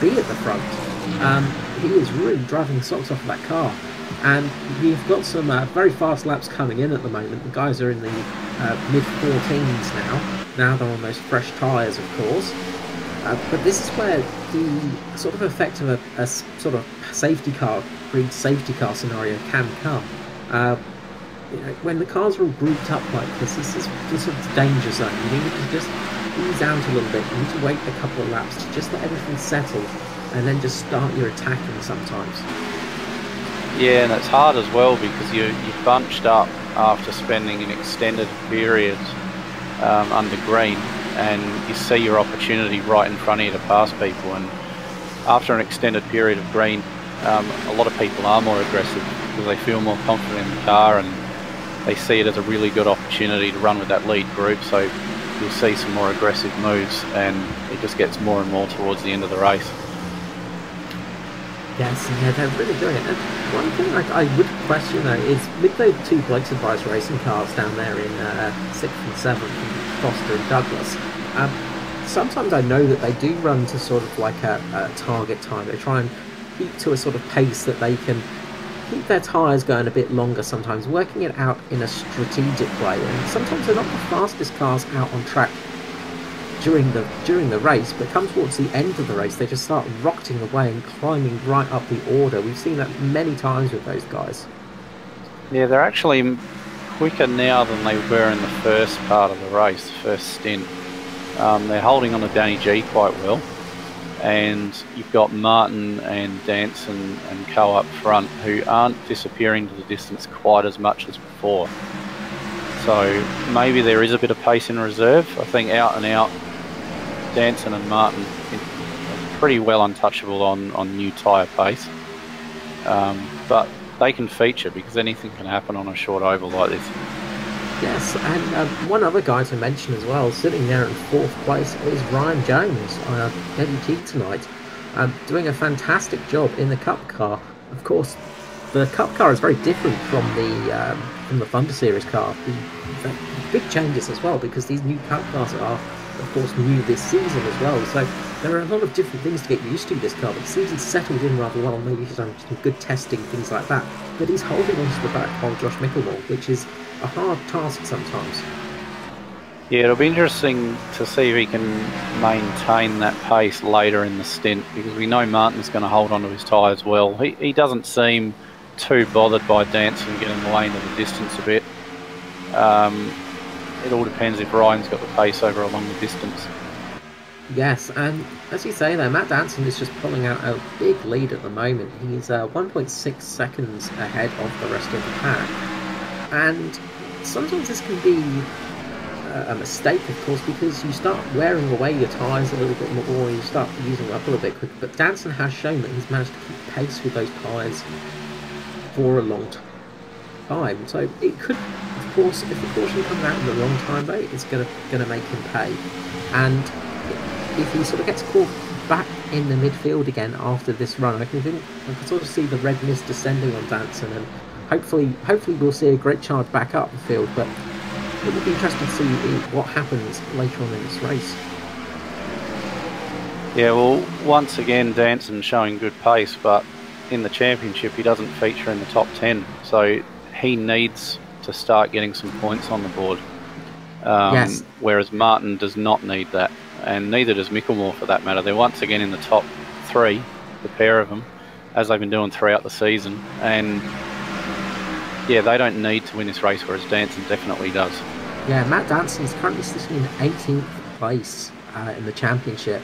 be at the front. He is really driving the socks off of that car, and we've got some very fast laps coming in at the moment. The guys are in the mid-14s now. Now they're on those fresh tyres, of course. But this is where the sort of effect of a sort of safety car, breed safety car scenario can come. You know, when the cars are all grouped up like this is sort of danger zone. You need to just ease out a little bit. You need to wait a couple of laps to just let everything settle, and then just start your attacking sometimes. Yeah, and it's hard as well because you're bunched up after spending an extended period under green, and you see your opportunity right in front of you to pass people. And after an extended period of green, a lot of people are more aggressive because they feel more confident in the car and they see it as a really good opportunity to run with that lead group. So you'll see some more aggressive moves, and it just gets more and more towards the end of the race. Yes, yeah, they're really doing it. And one thing I would question though is with those 2 Blokes Advice racing cars down there in 6th and 7th, Foster and Douglas, sometimes I know that they do run to sort of like a target time. They try and keep to a sort of pace that they can keep their tyres going a bit longer sometimes, working it out in a strategic way. And sometimes they're not the fastest cars out on track during the race, but come towards the end of the race, they just start rocketing away and climbing right up the order. We've seen that many times with those guys. Yeah, they're actually quicker now than they were in the first part of the race, the first stint. They're holding on to Danny G quite well, and you've got Martin and Danson and Co up front who aren't disappearing to the distance quite as much as before. So maybe there is a bit of pace in reserve. I think out and out, Danson and Martin are pretty well untouchable on new tyre pace. But they can feature because anything can happen on a short oval like this. Yes, and one other guy to mention as well, sitting there in fourth place, is Ryan Jones, MUT tonight, doing a fantastic job in the Cup car. Of course, the Cup car is very different from the Thunder Series car. The big changes as well, because these new Cup cars are, of course, new this season as well. So there are a lot of different things to get used to this car. But the season's settled in rather well. Maybe he's done some good testing, things like that. But he's holding on to the back of Josh Mickelmore, which is a hard task sometimes. Yeah, it'll be interesting to see if he can maintain that pace later in the stint, because we know Martin's going to hold onto his tyres well. He doesn't seem too bothered by dancing, getting away into the distance a bit. It all depends if Ryan's got the pace over a longer distance. Yes, and as you say there, Matt Danson is just pulling out a big lead at the moment. He's 1.6 seconds ahead of the rest of the pack. And sometimes this can be a mistake, of course, because you start wearing away your tyres a little bit more, you start using them up a little bit quicker. But Danson has shown that he's managed to keep pace with those tyres for a long time. So it could, of course, if the caution comes out in the wrong time though, it's gonna make him pay. And if he sort of gets caught back in the midfield again after this run, I can sort of see the red mist descending on Danson, and hopefully we'll see a great charge back up the field. But it will be interesting to see what happens later on in this race. Yeah, well, once again, Danson showing good pace, but in the championship he doesn't feature in the top 10, so he needs to start getting some points on the board. Yes. Whereas Martin does not need that, and neither does Mickelmore for that matter. They're once again in the top 3, the pair of them, as they've been doing throughout the season, and yeah, they don't need to win this race, whereas Danson definitely does. Yeah, Matt Danson is currently sitting in 18th place in the championship,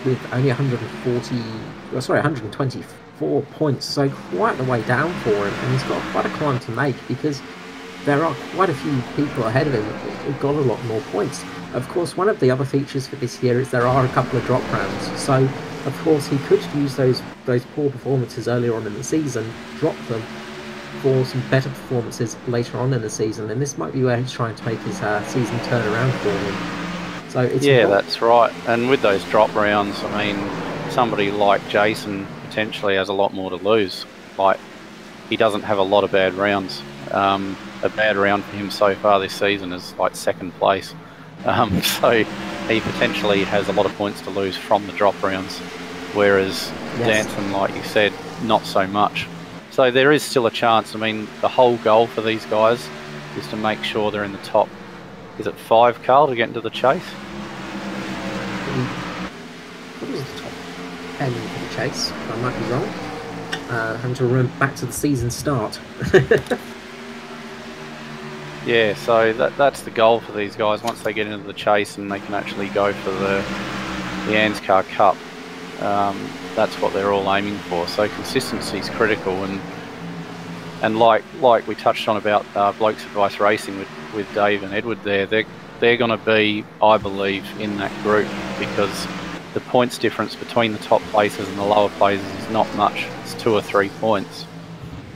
with only 124 points, so quite the way down for him, and he's got quite a climb to make, because there are quite a few people ahead of him who've got a lot more points. Of course, one of the other features for this year is there are a couple of drop rounds, so of course he could use those poor performances earlier on in the season, drop them for some better performances later on in the season, and this might be where he's trying to make his season turn around for him. So it's that's right. And with those drop rounds, I mean, somebody like Jason potentially has a lot more to lose. Like, he doesn't have a lot of bad rounds. A bad round for him so far this season is like 2nd place. So he potentially has a lot of points to lose from the drop rounds, whereas Danson, like you said, not so much. So there is still a chance. I mean, the whole goal for these guys is to make sure they're in the top, is it 5, Carl, to get into the chase? What was the top 10 for the chase? I might be wrong. Having to run back to the season start. Yeah, so that's the goal for these guys. Once they get into the chase and they can actually go for the ANZCAR Cup, that's what they're all aiming for. So consistency is critical, and like we touched on about Blokes Advice Racing with Dave and Edward there, they're going to be, I believe, in that group, because the points difference between the top places and the lower places is not much. It's 2 or 3 points,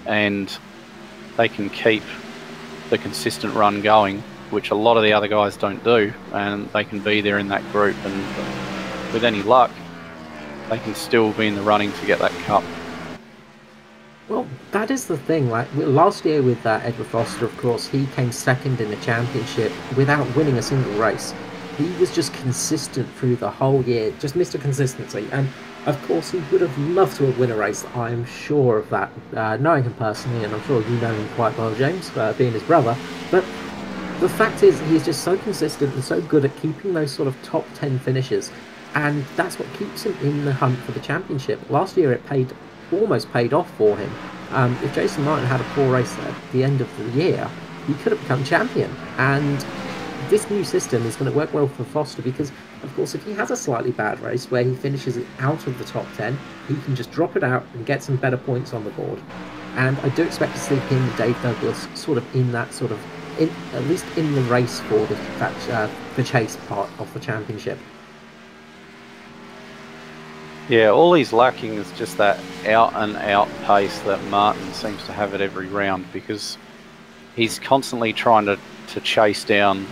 and they can keep the consistent run going, which a lot of the other guys don't do, and they can be there in that group, and with any luck they can still be in the running to get that cup. Well, that is the thing. Like last year with Edward Foster, of course, he came 2nd in the championship without winning a single race. He was just consistent through the whole year, just Mr. Consistency, and of course he would have loved to have won a race. I'm sure of that, knowing him personally, and I'm sure you know him quite well, James, being his brother. But the fact is, he's just so consistent and so good at keeping those sort of top 10 finishes, and that's what keeps him in the hunt for the championship. Last year it almost paid off for him. If Jason Martin had a poor race at the end of the year, he could have become champion. And this new system is going to work well for Foster, because of course if he has a slightly bad race where he finishes it out of the top 10, he can just drop it out and get some better points on the board. And I do expect to see him and Dave Douglas sort of in that sort of, at least in the race for the chase part of the championship. Yeah, all he's lacking is just that out and out pace that Martin seems to have at every round, because he's constantly trying to chase down.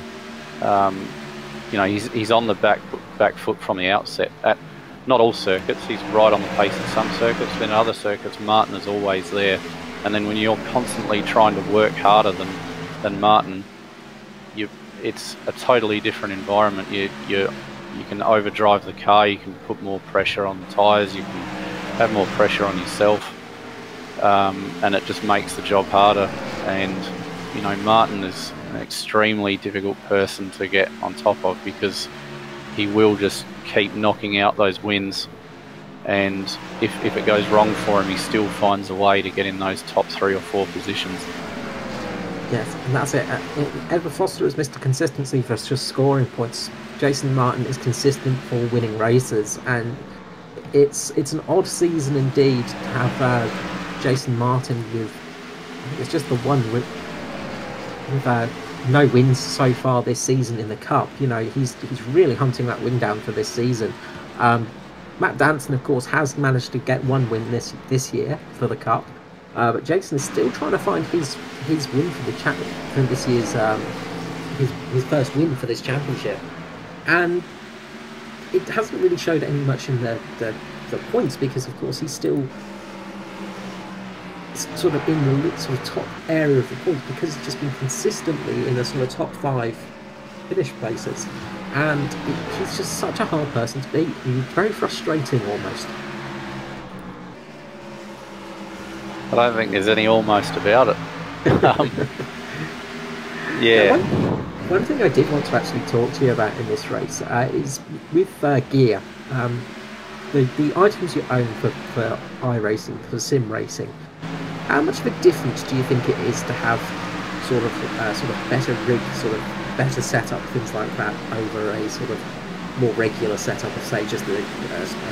You know, he's on the back foot from the outset. At not all circuits, he's right on the pace at some circuits. Then other circuits, Martin is always there. And then when you're constantly trying to work harder than Martin, it's a totally different environment. You can overdrive the car. You can put more pressure on the tyres. You can have more pressure on yourself, and it just makes the job harder. And you know, Martin is an extremely difficult person to get on top of, because he will just keep knocking out those wins, and if it goes wrong for him, he still finds a way to get in those top 3 or 4 positions. Yes, and that's it. Edward Foster is Mr. Consistency for just scoring points. Jason Martin is consistent for winning races, and it's an odd season indeed to have Jason Martin with, I think it's just the one with no wins so far this season in the Cup. You know, he's really hunting that win down for this season. Matt Danson, of course, has managed to get 1 win this year for the Cup, but Jason is still trying to find his win for the for this year's his first win for this championship, and it hasn't really showed any much in the points, because of course he's still sort of in the sort of top area of the points, because he's just been consistently in the sort of top 5 finish places, and he's just such a hard person to beat. He's very frustrating almost. I don't think there's any almost about it. Yeah. One thing I did want to actually talk to you about in this race is with gear. The items you own for iRacing, for sim racing, how much of a difference do you think it is to have sort of better rig, sort of better setup, things like that, over a sort of more regular setup of, say, just a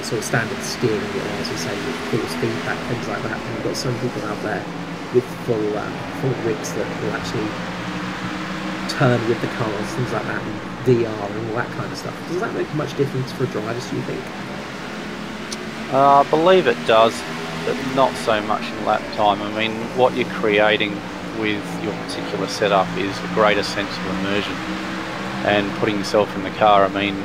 sort of standard steering wheel, as you say, with force feedback, things like that? And you've got some people out there with full rigs that will actually turn with the cars, things like that, and VR and all that kind of stuff. Does that make much difference for drivers, do you think? I believe it does, but not so much in lap time. I mean, what you're creating with your particular setup is a greater sense of immersion and putting yourself in the car. I mean,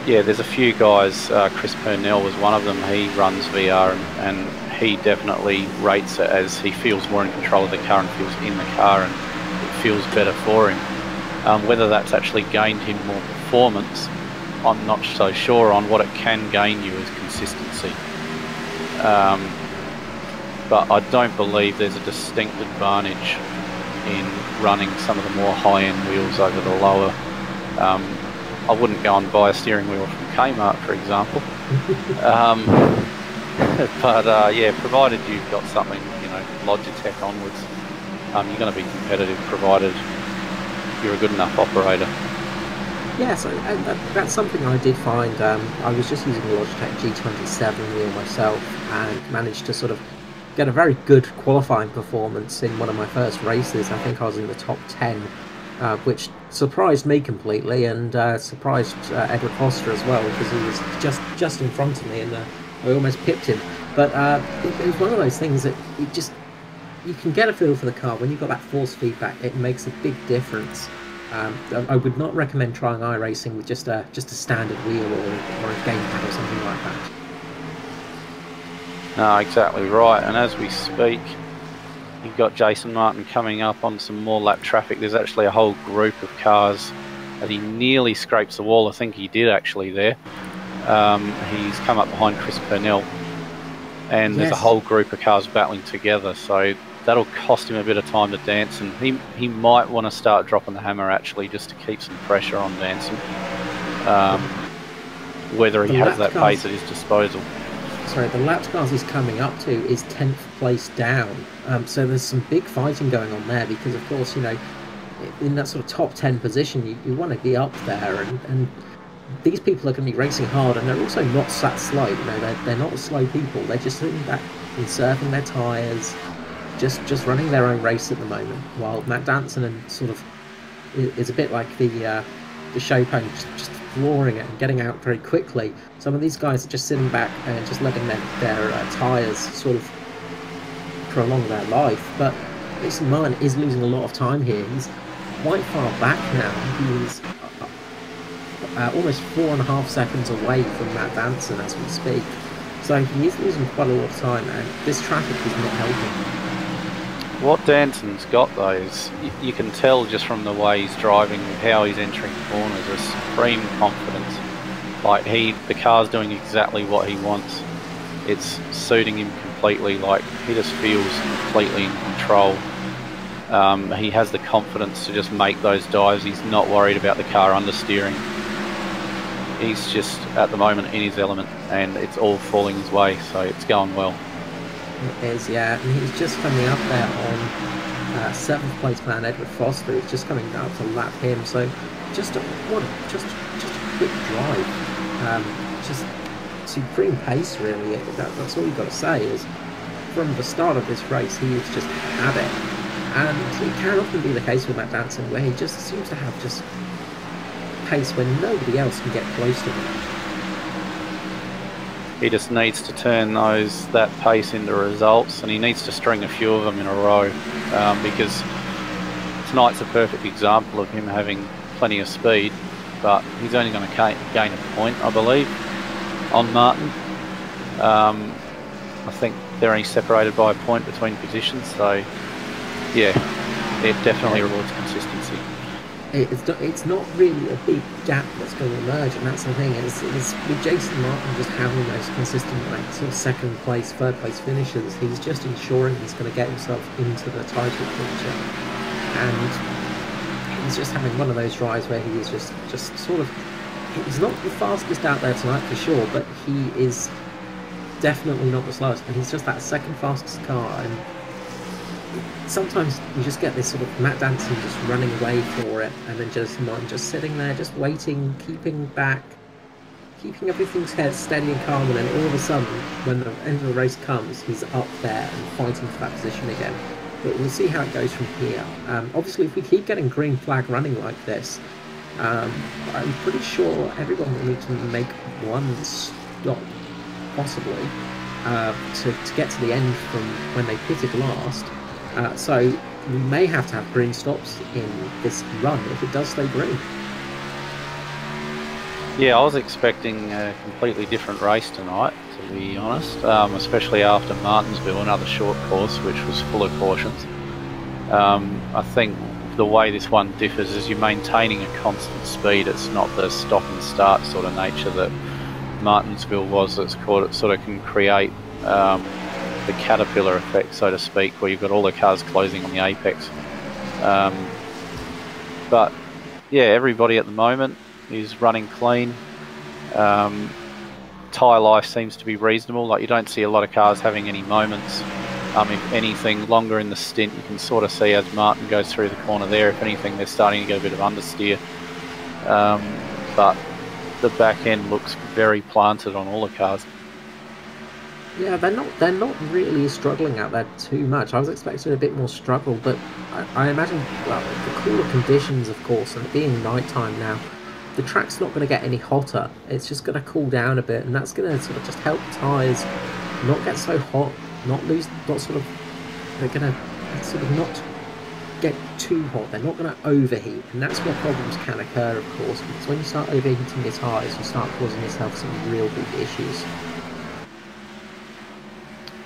yeah, there's a few guys. Chris Purnell was one of them. He runs VR, and he definitely rates it as he feels more in control of the car and feels in the car, and it feels better for him. Whether that's actually gained him more performance, I'm not so sure on. What it can gain you is consistency. But I don't believe there's a distinct advantage in running some of the more high-end wheels over the lower. I wouldn't go and buy a steering wheel from Kmart, for example. But yeah, provided you've got something, you know, Logitech onwards, you're going to be competitive, provided you're a good enough operator. Yeah, so that's something I did find. I was just using the Logitech G27 wheel myself, and managed to sort of get a very good qualifying performance in one of my first races. I think I was in the top 10, which surprised me completely, and surprised Edward Foster as well, because he was just in front of me, and I almost pipped him. But it was one of those things that you can get a feel for the car when you've got that force feedback. It makes a big difference. I would not recommend trying iRacing with just a standard wheel or a gamepad or something like that. No, exactly right. And as we speak, you've got Jason Martin coming up on some more lap traffic. There's actually a whole group of cars as he nearly scrapes the wall. I think he did actually there. He's come up behind Chris Purnell, and there's a whole group of cars battling together. So that'll cost him a bit of time to dance, and he might want to start dropping the hammer actually, just to keep some pressure on Danson. Whether he has that pace at his disposal. Sorry, the lap cars he's coming up to is 10th place down. So there's some big fighting going on there, because of course, you know, in that sort of top 10 position, you want to be up there, and these people are going to be racing hard, and they're also not that slow. You know, they're not slow people. They're just sitting back and surfing their tyres, just running their own race at the moment, while Matt Danson and sort of is a bit like the show pony, just flooring it and getting out very quickly. Some of these guys are just sitting back and just letting their tyres sort of prolong their life, but Jason Martin is losing a lot of time here. He's quite far back now. He's almost 4.5 seconds away from Matt Danson as we speak. So he is losing quite a lot of time, and this traffic is not helping. What Danson's got though is you can tell just from the way he's driving, how he's entering corners, a supreme confidence. Like the car's doing exactly what he wants. It's suiting him completely. Like he just feels completely in control. He has the confidence to just make those dives. He's not worried about the car understeering. He's just at the moment in his element, and it's all falling his way. So it's going well. It is, yeah, and he's just coming up there on 7th place man Edward Foster. He's just coming down to lap him. So just a quick drive, just supreme pace really. That's all you've got to say. Is from the start of this race he has just had it, and it can often be the case with Matt Danson where he just seems to have just pace when nobody else can get close to him. He just needs to turn that pace into results, and he needs to string a few of them in a row, because tonight's a perfect example of him having plenty of speed, but he's only going to gain a point, I believe, on Martin. I think they're only separated by a point between positions, so yeah, it definitely rewards consistency. It's not really a big gap that's going to emerge, and that's the thing. It's with Jason Martin just having those consistent sort of second place, third place finishes. He's just ensuring he's going to get himself into the title picture, and he's just having one of those drives where he is just sort of. He's not the fastest out there tonight for sure, but he is definitely not the slowest, and he's just that second fastest car. And sometimes you just get this sort of Matt Danson just running away for it, and then just Martin just sitting there, just waiting, keeping back, keeping everything steady and calm, and then all of a sudden, when the end of the race comes, he's up there and fighting for that position again. But we'll see how it goes from here. Obviously, if we keep getting green flag running like this, I'm pretty sure everyone will need to make one stop, possibly, to get to the end from when they pitted last. So we may have to have green stops in this run if it does stay green. Yeah, I was expecting a completely different race tonight, to be honest, especially after Martinsville, another short course which was full of cautions. I think the way this one differs is you're maintaining a constant speed. It's not the stop and start sort of nature that Martinsville was. That's called, it sort of can create the caterpillar effect, so to speak, where you've got all the cars closing on the apex. But yeah, everybody at the moment is running clean. Tyre life seems to be reasonable. Like, you don't see a lot of cars having any moments. If anything, longer in the stint, you can sort of see as Martin goes through the corner there, if anything, they're starting to get a bit of understeer. But the back end looks very planted on all the cars. Yeah, they're not really struggling out there too much. I was expecting a bit more struggle, but I imagine, well, the cooler conditions, of course, and it being nighttime now, the track's not going to get any hotter. It's just going to cool down a bit, and that's going to sort of just help tyres not get so hot, they're going to sort of not get too hot. They're not going to overheat, and that's where problems can occur, of course, because when you start overheating your tyres, you start causing yourself some real big issues.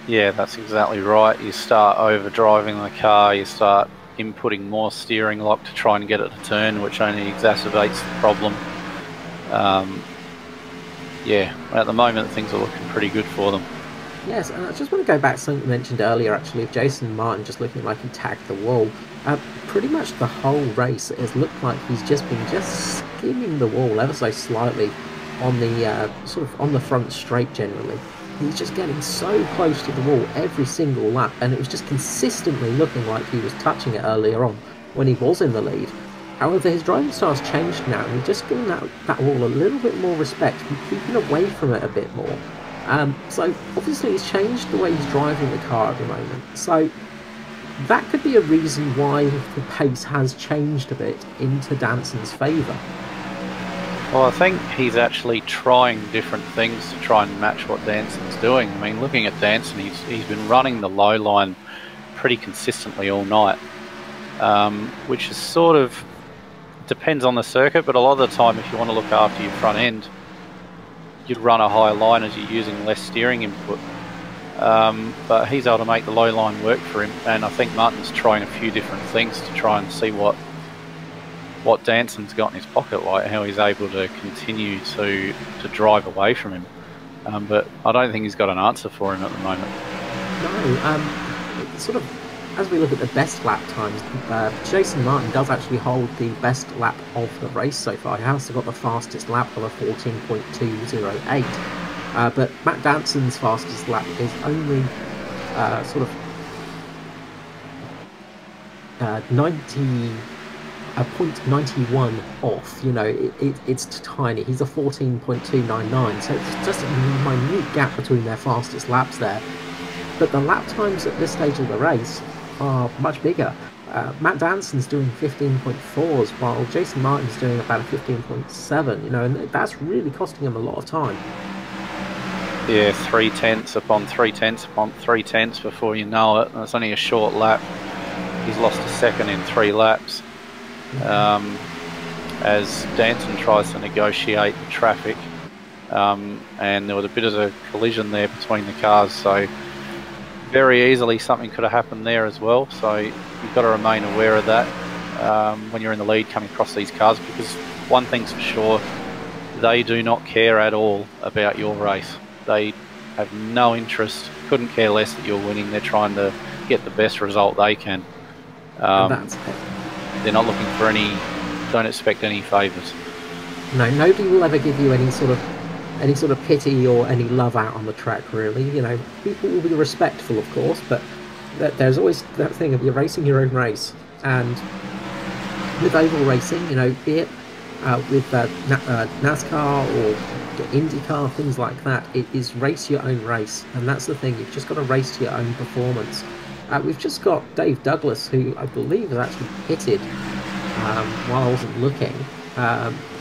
Yeah, that's exactly right. You start overdriving the car, you start inputting more steering lock to try and get it to turn, which only exacerbates the problem. Yeah, at the moment things are looking pretty good for them. Yes, and I just want to go back to something you mentioned earlier, actually, of Jason Martin just looking like he tagged the wall. Pretty much the whole race, it has looked like he's just been skimming the wall ever so slightly on the sort of on the front straight generally. He's just getting so close to the wall every single lap, and it was just consistently looking like he was touching it earlier on when he was in the lead. However, his driving style's changed now, and he's just giving that wall a little bit more respect and keeping away from it a bit more. So obviously he's changed the way he's driving the car at the moment. So that could be a reason why the pace has changed a bit into Danson's favour. Well, I think he's actually trying different things to try and match what Danson's doing. I mean, looking at Danson, he's been running the low line pretty consistently all night, which is sort of depends on the circuit, but a lot of the time, if you want to look after your front end, you'd run a higher line as you're using less steering input. But he's able to make the low line work for him, and I think Martin's trying a few different things to try and see what Danson's got in his pocket, like how he's able to continue to drive away from him. But I don't think he's got an answer for him at the moment. No, sort of as we look at the best lap times, Jason Martin does actually hold the best lap of the race so far. He has got the fastest lap of a 14.208. But Matt Danson's fastest lap is only sort of 0.91 off. You know, it's tiny. He's a 14.299, so it's just a minute gap between their fastest laps there. But the lap times at this stage of the race are much bigger. Matt Danson's doing 15.4s, while Jason Martin's doing about a 15.7. You know, and that's really costing him a lot of time. Yeah, 3/10 upon 3/10 upon 3/10 before you know it. And it's only a short lap. He's lost a second in 3 laps. As Danson tries to negotiate the traffic, and there was a bit of a collision there between the cars, so very easily something could have happened there as well. So you've got to remain aware of that when you're in the lead coming across these cars, because one thing's for sure, they do not care at all about your race. They have no interest, couldn't care less that you're winning. They're trying to get the best result they can. They're not looking for don't expect any favours. No, nobody will ever give you any sort of pity or any love out on the track, really. You know, people will be respectful, of course, but there's always that thing of you're racing your own race. And with oval racing, you know, be it with NASCAR or IndyCar, things like that, it is race your own race, and that's the thing. You've just got to race to your own performance. We've just got Dave Douglas, who I believe is actually pitted while I wasn't looking.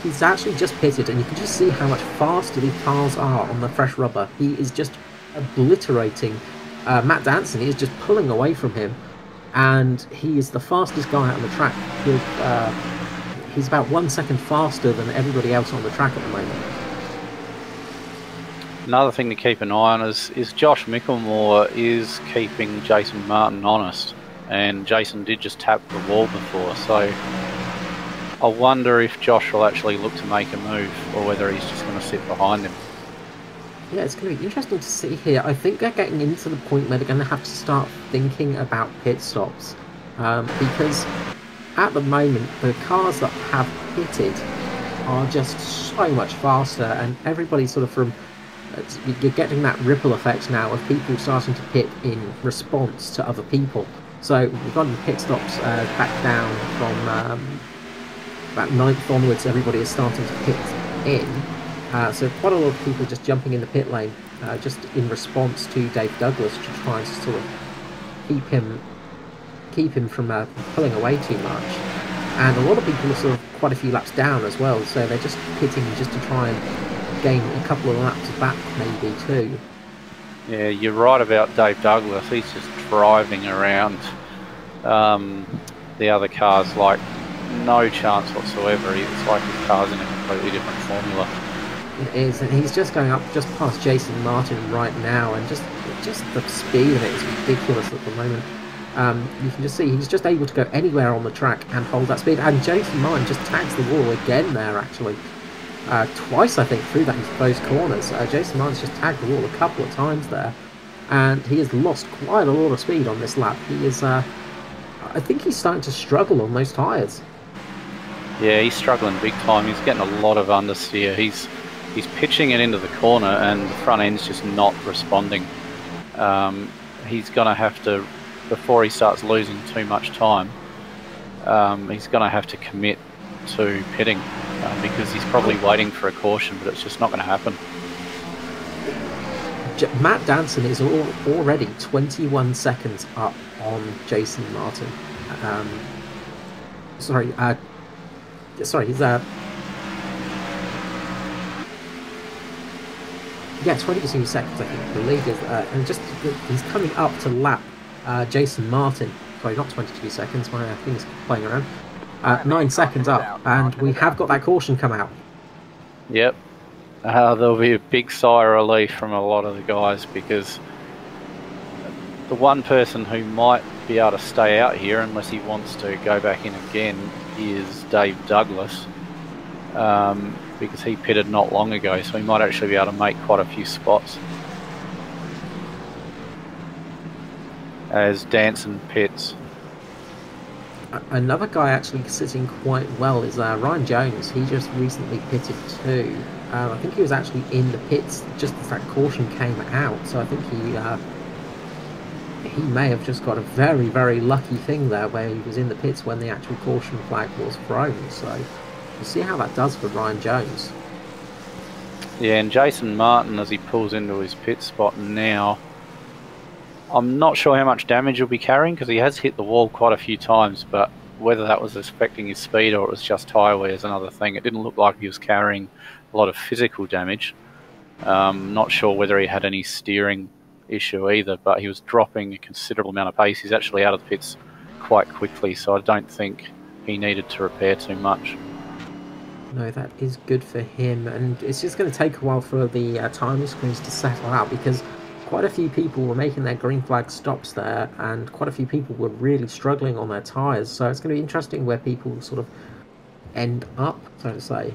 He's actually just pitted, and you can just see how much faster the cars are on the fresh rubber. He is just obliterating Matt Danson. He is just pulling away from him, and he is the fastest guy out on the track. He's about 1 second faster than everybody else on the track at the moment. Another thing to keep an eye on is Josh Micklemore is keeping Jason Martin honest, and Jason did just tap the wall before, so I wonder if Josh will actually look to make a move, or whether he's just going to sit behind him. Yeah, it's going to be interesting to see here. I think they're getting into the point where they're going to have to start thinking about pit stops, because at the moment the cars that have pitted are just so much faster, and everybody sort of you're getting that ripple effect now of people starting to pit in response to other people. So we've got the pit stops back down from about 9th onwards. Everybody is starting to pit in, so quite a lot of people just jumping in the pit lane just in response to Dave Douglas, to try and sort of keep him from pulling away too much. And a lot of people are sort of quite a few laps down as well, so they're just pitting just to try and gain a couple of laps back, maybe too. Yeah, you're right about Dave Douglas. He's just driving around the other cars like no chance whatsoever. It's like his car's in a completely different formula. It is, and he's just going up just past Jason Martin right now, and just the speed of it is ridiculous at the moment. You can just see he's just able to go anywhere on the track and hold that speed, and Jason Martin just tags the wall again there, actually. Twice, I think, through those corners. Jason Martin's just tagged the wall a couple of times there, and he has lost quite a lot of speed on this lap. He is, I think he's starting to struggle on those tyres. Yeah, he's struggling big time. He's getting a lot of understeer. He's pitching it into the corner, and the front end's just not responding. He's going to have to, before he starts losing too much time, he's going to have to commit to pitting. Because he's probably waiting for a caution, but it's just not going to happen. Matt Danson is already 21 seconds up on Jason Martin. He's Yeah, 22 seconds, I think, the lead is, and just he's coming up to lap Jason Martin. Sorry, not 22 seconds, my thing's playing around. 9 seconds up, and we have got that caution come out. Yep. There'll be a big sigh of relief from a lot of the guys, because the one person who might be able to stay out here, unless he wants to go back in again, is Dave Douglas. Because he pitted not long ago, so he might actually be able to make quite a few spots. As Danson pits. Another guy actually sitting quite well is Ryan Jones. He just recently pitted too. I think he was actually in the pits just as that caution came out, so I think he may have just got a very, very lucky thing there where he was in the pits when the actual caution flag was thrown. So we'll see how that does for Ryan Jones. Yeah, and Jason Martin, as he pulls into his pit spot now, I'm not sure how much damage he'll be carrying, because he has hit the wall quite a few times, but whether that was affecting his speed or it was just tyre wear is another thing. It didn't look like he was carrying a lot of physical damage. Not sure whether he had any steering issue either, but he was dropping a considerable amount of pace. He's actually out of the pits quite quickly, so I don't think he needed to repair too much. No, that is good for him, and it's just going to take a while for the timing screens to settle out, because quite a few people were making their green flag stops there, and quite a few people were really struggling on their tyres, so it's going to be interesting where people sort of end up, so to say,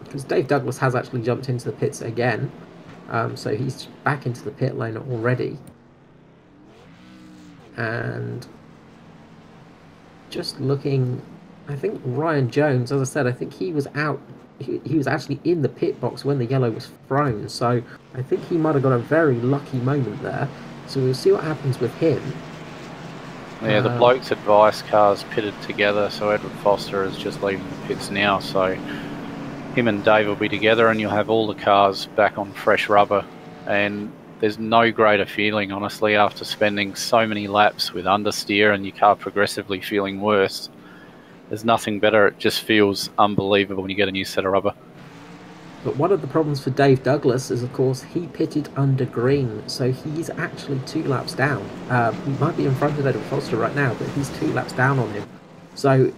because Dave Douglas has actually jumped into the pits again, so he's back into the pit lane already, and just looking, I think Ryan Jones, as I said, I think he was out. He was actually in the pit box when the yellow was thrown, so I think he might have got a very lucky moment there. So we'll see what happens with him. Yeah, the Blokes Advice cars pitted together, so Edward Foster is just leaving the pits now, so him and Dave will be together, and you'll have all the cars back on fresh rubber. And there's no greater feeling, honestly, after spending so many laps with understeer and your car progressively feeling worse. There's nothing better. It just feels unbelievable when you get a new set of rubber. But one of the problems for Dave Douglas is, of course, he pitted under green, so he's actually 2 laps down. He might be in front of Edward Foster right now, but he's 2 laps down on him. So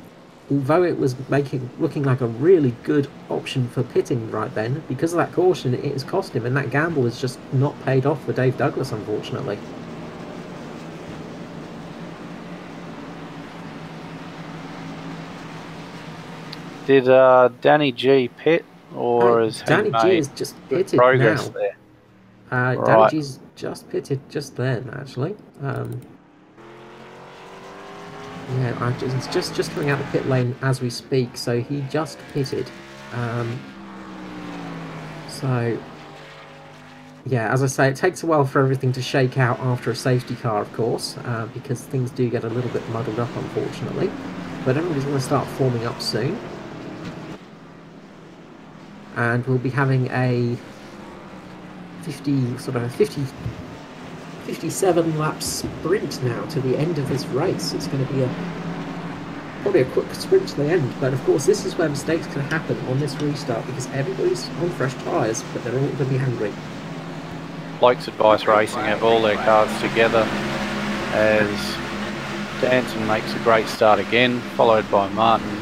although it was looking like a really good option for pitting right then, because of that caution, it has cost him, and that gamble is just not paid off for Dave Douglas, unfortunately. Did Danny G pit, or is Danny G has just pitted progress now? There? Right. Danny G's just pitted just then, actually. Yeah, it's just coming out the pit lane as we speak, so he just pitted. So, yeah, as I say, it takes a while for everything to shake out after a safety car, of course, because things do get a little bit muddled up, unfortunately. But everybody's going to start forming up soon. And we'll be having a 57 lap sprint now to the end of this race. It's going to be probably a quick sprint to the end, but of course this is where mistakes can happen on this restart, because everybody's on fresh tyres, but they're all going to be hungry. Blokes Advice Racing have all their cars together as Danson makes a great start again, followed by Martin,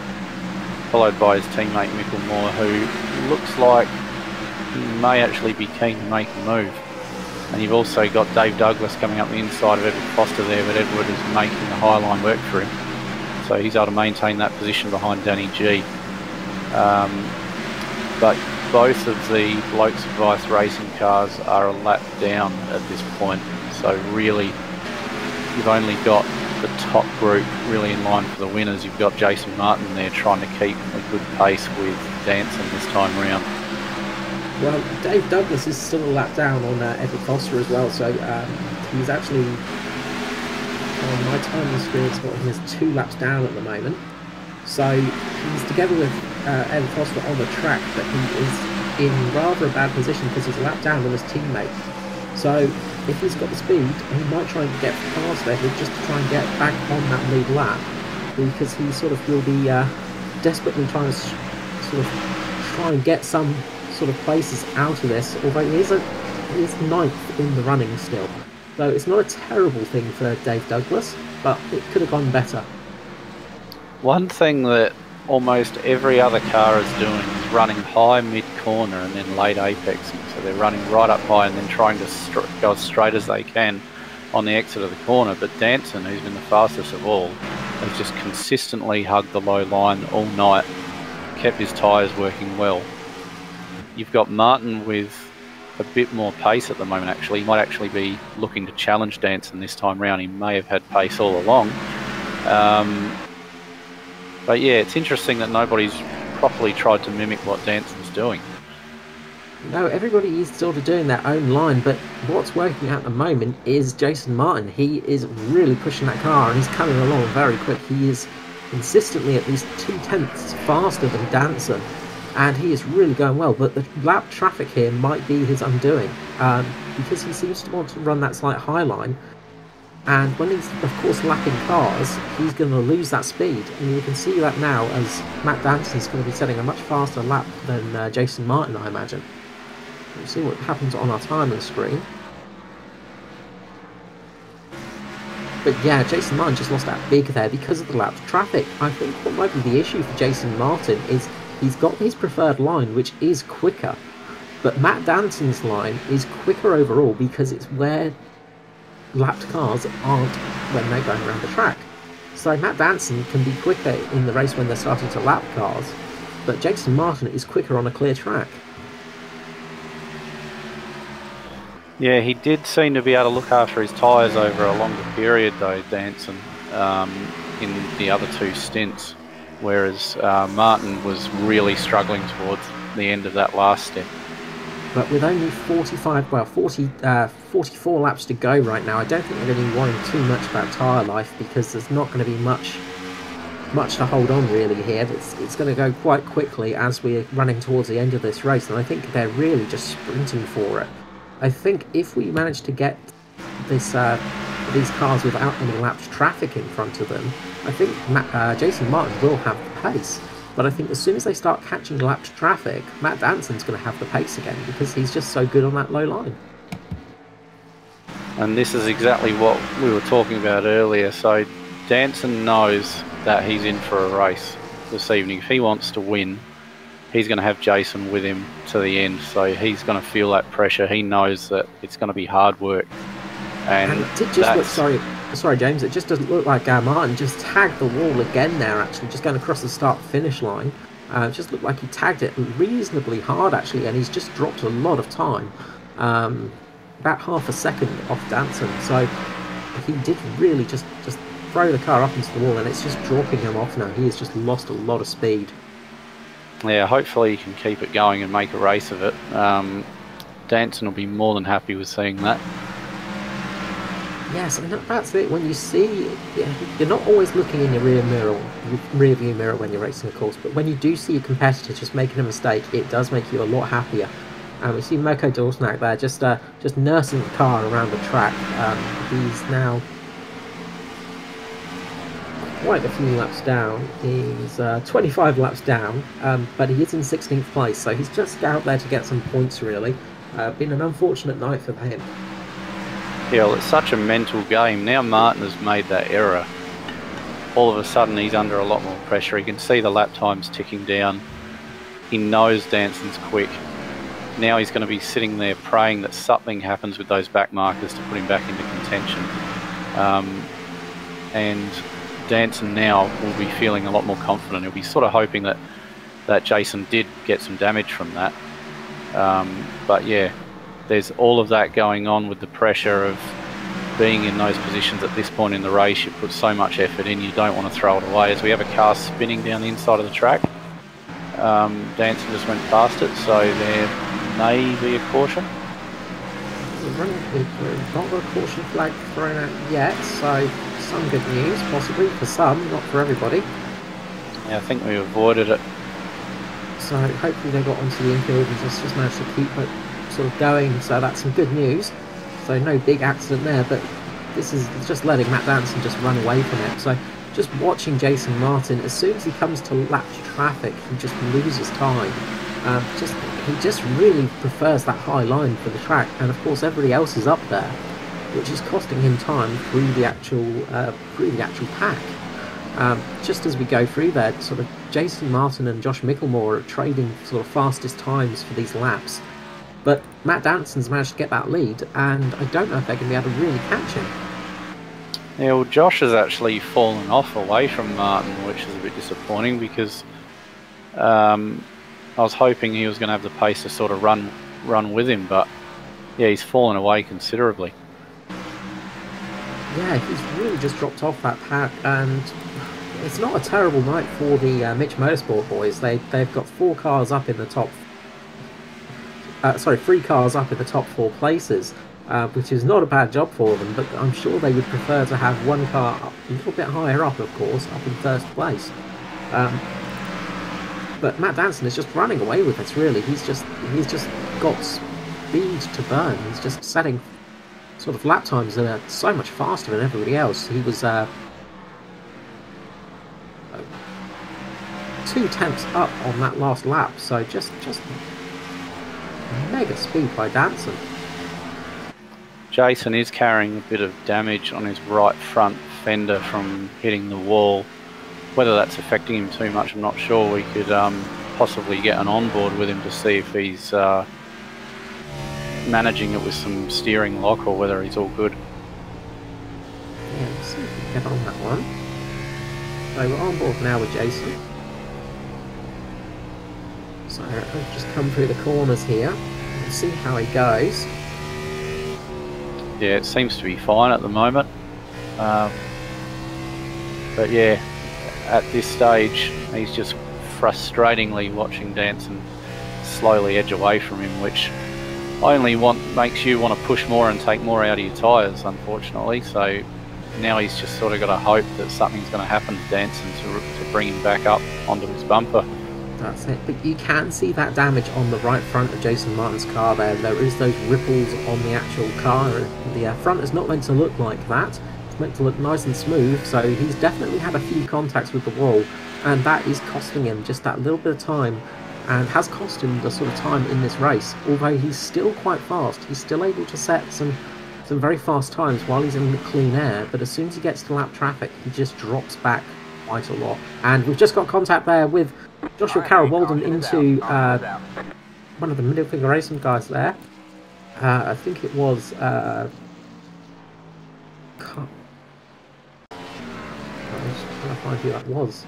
followed by his teammate Micklemore, who looks like he may actually be keen to make a move. And you've also got Dave Douglas coming up the inside of Edward Foster there, but Edward is making the high line work for him. So he's able to maintain that position behind Danny G. But both of the Blokes Advice Racing cars are a lap down at this point. So really, you've only got the top group really in line for the winners. You've got Jason Martin there trying to keep a good pace with Danson this time round. Well, Dave Douglas is still a lap down on Edward Foster as well, so he's actually, on my time experience, he has 2 laps down at the moment. So he's together with Edward Foster on the track, but he is in rather a bad position because he's a lap down on his teammate. So if he's got the speed, he might try and get past Edward just to try and get back on that lead lap, because he sort of will be desperately trying to try and get some sort of places out of this, although he is ninth in the running still. So it's not a terrible thing for Dave Douglas, but it could have gone better. One thing that almost every other car is doing is running high mid-corner and then late apexing. So they're running right up high and then trying to go as straight as they can on the exit of the corner. But Danson, who's been the fastest of all, has just consistently hugged the low line all night, kept his tyres working well. You've got Martin with a bit more pace at the moment, actually. He might actually be looking to challenge Danson this time round. He may have had pace all along. But yeah, it's interesting that nobody's properly tried to mimic what Danson's doing. No, everybody is sort of doing their own line, but what's working at the moment is Jason Martin. He is really pushing that car and he's coming along very quick. He is consistently at least 0.2 faster than Danson, and he is really going well, but the lap traffic here might be his undoing, because he seems to want to run that slight high line, and when he's of course lapping cars, he's going to lose that speed, and you can see that now as Matt Danson's going to be setting a much faster lap than Jason Martin, I imagine. We'll see what happens on our timing screen. But yeah, Jason Martin just lost that big there because of the lap traffic. I think what might be the issue for Jason Martin is he's got his preferred line, which is quicker, but Matt Danson's line is quicker overall because it's where lapped cars aren't when they're going around the track. So Matt Danson can be quicker in the race when they're starting to lap cars, but Jason Martin is quicker on a clear track. Yeah, he did seem to be able to look after his tyres over a longer period though, Danson, in the other two stints, whereas Martin was really struggling towards the end of that last stint. But with only 44 laps to go right now, I don't think they're going to be worrying too much about tyre life, because there's not going to be much to hold on really here. It's going to go quite quickly as we're running towards the end of this race, and I think they're really just sprinting for it. I think if we manage to get these cars without any lapped traffic in front of them, I think Jason Martin will have the pace. But I think as soon as they start catching lapped traffic, Matt Danson's going to have the pace again, because he's just so good on that low line. And this is exactly what we were talking about earlier. So Danson knows that he's in for a race this evening. If he wants to win, he's going to have Jason with him to the end. So he's going to feel that pressure. He knows that it's going to be hard work. And it did just look, sorry James, it just doesn't look like Martin just tagged the wall again there, actually, just going across the start-finish line. It just looked like he tagged it reasonably hard, actually, and he's just dropped a lot of time. About half a second off Danson. So he did really just throw the car up into the wall, and it's just dropping him off now. He has just lost a lot of speed. Yeah, hopefully he can keep it going and make a race of it. Danson will be more than happy with seeing that. Yes, and that's it. When you see, you're not always looking in your rear view mirror when you're racing, of course, but when you do see your competitor just making a mistake, it does make you a lot happier. We see Mirko Dawson out there just nursing the car around the track. He's now quite a few laps down. He's 25 laps down, but he is in 16th place, so he's just out there to get some points, really. Been an unfortunate night for him. Yeah, well, it's such a mental game. Now Martin has made that error. All of a sudden he's under a lot more pressure. He can see the lap times ticking down. He knows Danson's quick. Now he's going to be sitting there praying that something happens with those back markers to put him back into contention. And Danson now will be feeling a lot more confident. He'll be sort of hoping that Jason did get some damage from that. But yeah, there's all of that going on with the pressure of being in those positions at this point in the race. You put so much effort in, you don't want to throw it away. As we have a car spinning down the inside of the track, Danson just went past it, so there may be a caution. We've not got a caution flag thrown out yet, so some good news, possibly for some, not for everybody. Yeah, I think we avoided it. So hopefully they got onto the infield and just managed to keep it sort of going, so that's some good news. So no big accident there, but this is just letting Matt Danson just run away from it. So just watching Jason Martin, as soon as he comes to lapped traffic, he just loses time. He just really prefers that high line for the track, and of course everybody else is up there, which is costing him time through the actual pack. Just as we go through there, sort of Jason Martin and Josh Micklemore are trading sort of fastest times for these laps. But Matt Danson's managed to get that lead, and I don't know if they're going to be able to really catch him. Yeah, well, Josh has actually fallen off away from Martin, which is a bit disappointing because I was hoping he was going to have the pace to sort of run with him, but yeah, he's fallen away considerably. Yeah, he's really just dropped off that pack, and it's not a terrible night for the Mitch Motorsport boys. They've got 4 cars up in the top. 3 cars up in the top 4 places, which is not a bad job for them, but I'm sure they would prefer to have 1 car up, a little bit higher up, of course, up in 1st place. But Matt Danson is just running away with this, really. He's just got speed to burn. He's just setting sort of lap times that are so much faster than everybody else. He was 2 tenths up on that last lap, so just mega speed by Danson. Jason is carrying a bit of damage on his right front fender from hitting the wall. Whether that's affecting him too much, I'm not sure. We could possibly get an onboard with him to see if he's managing it with some steering lock or whether he's all good. Yeah, let's see if we can get on that one. So we're on board now with Jason. So I'll just come through the corners here and see how he goes. Yeah, it seems to be fine at the moment. But yeah, at this stage, he's just frustratingly watching Danson slowly edge away from him, which only makes you want to push more and take more out of your tyres, unfortunately. So now he's just sort of got to hope that something's going to happen to Danson to bring him back up onto his bumper. That's it, but you can see that damage on the right front of Jason Martin's car there. There is those ripples on the actual car. The front is not meant to look like that. It's meant to look nice and smooth, so he's definitely had a few contacts with the wall, and that is costing him just that little bit of time, and has cost him the sort of time in this race. Although he's still quite fast, he's still able to set some very fast times while he's in the clean air, but as soon as he gets to lap traffic, he just drops back quite a lot. And we've just got contact there with Joshua Carroll Walden into one of the middle finger racing guys there. I think it was I'm just trying to find who that was.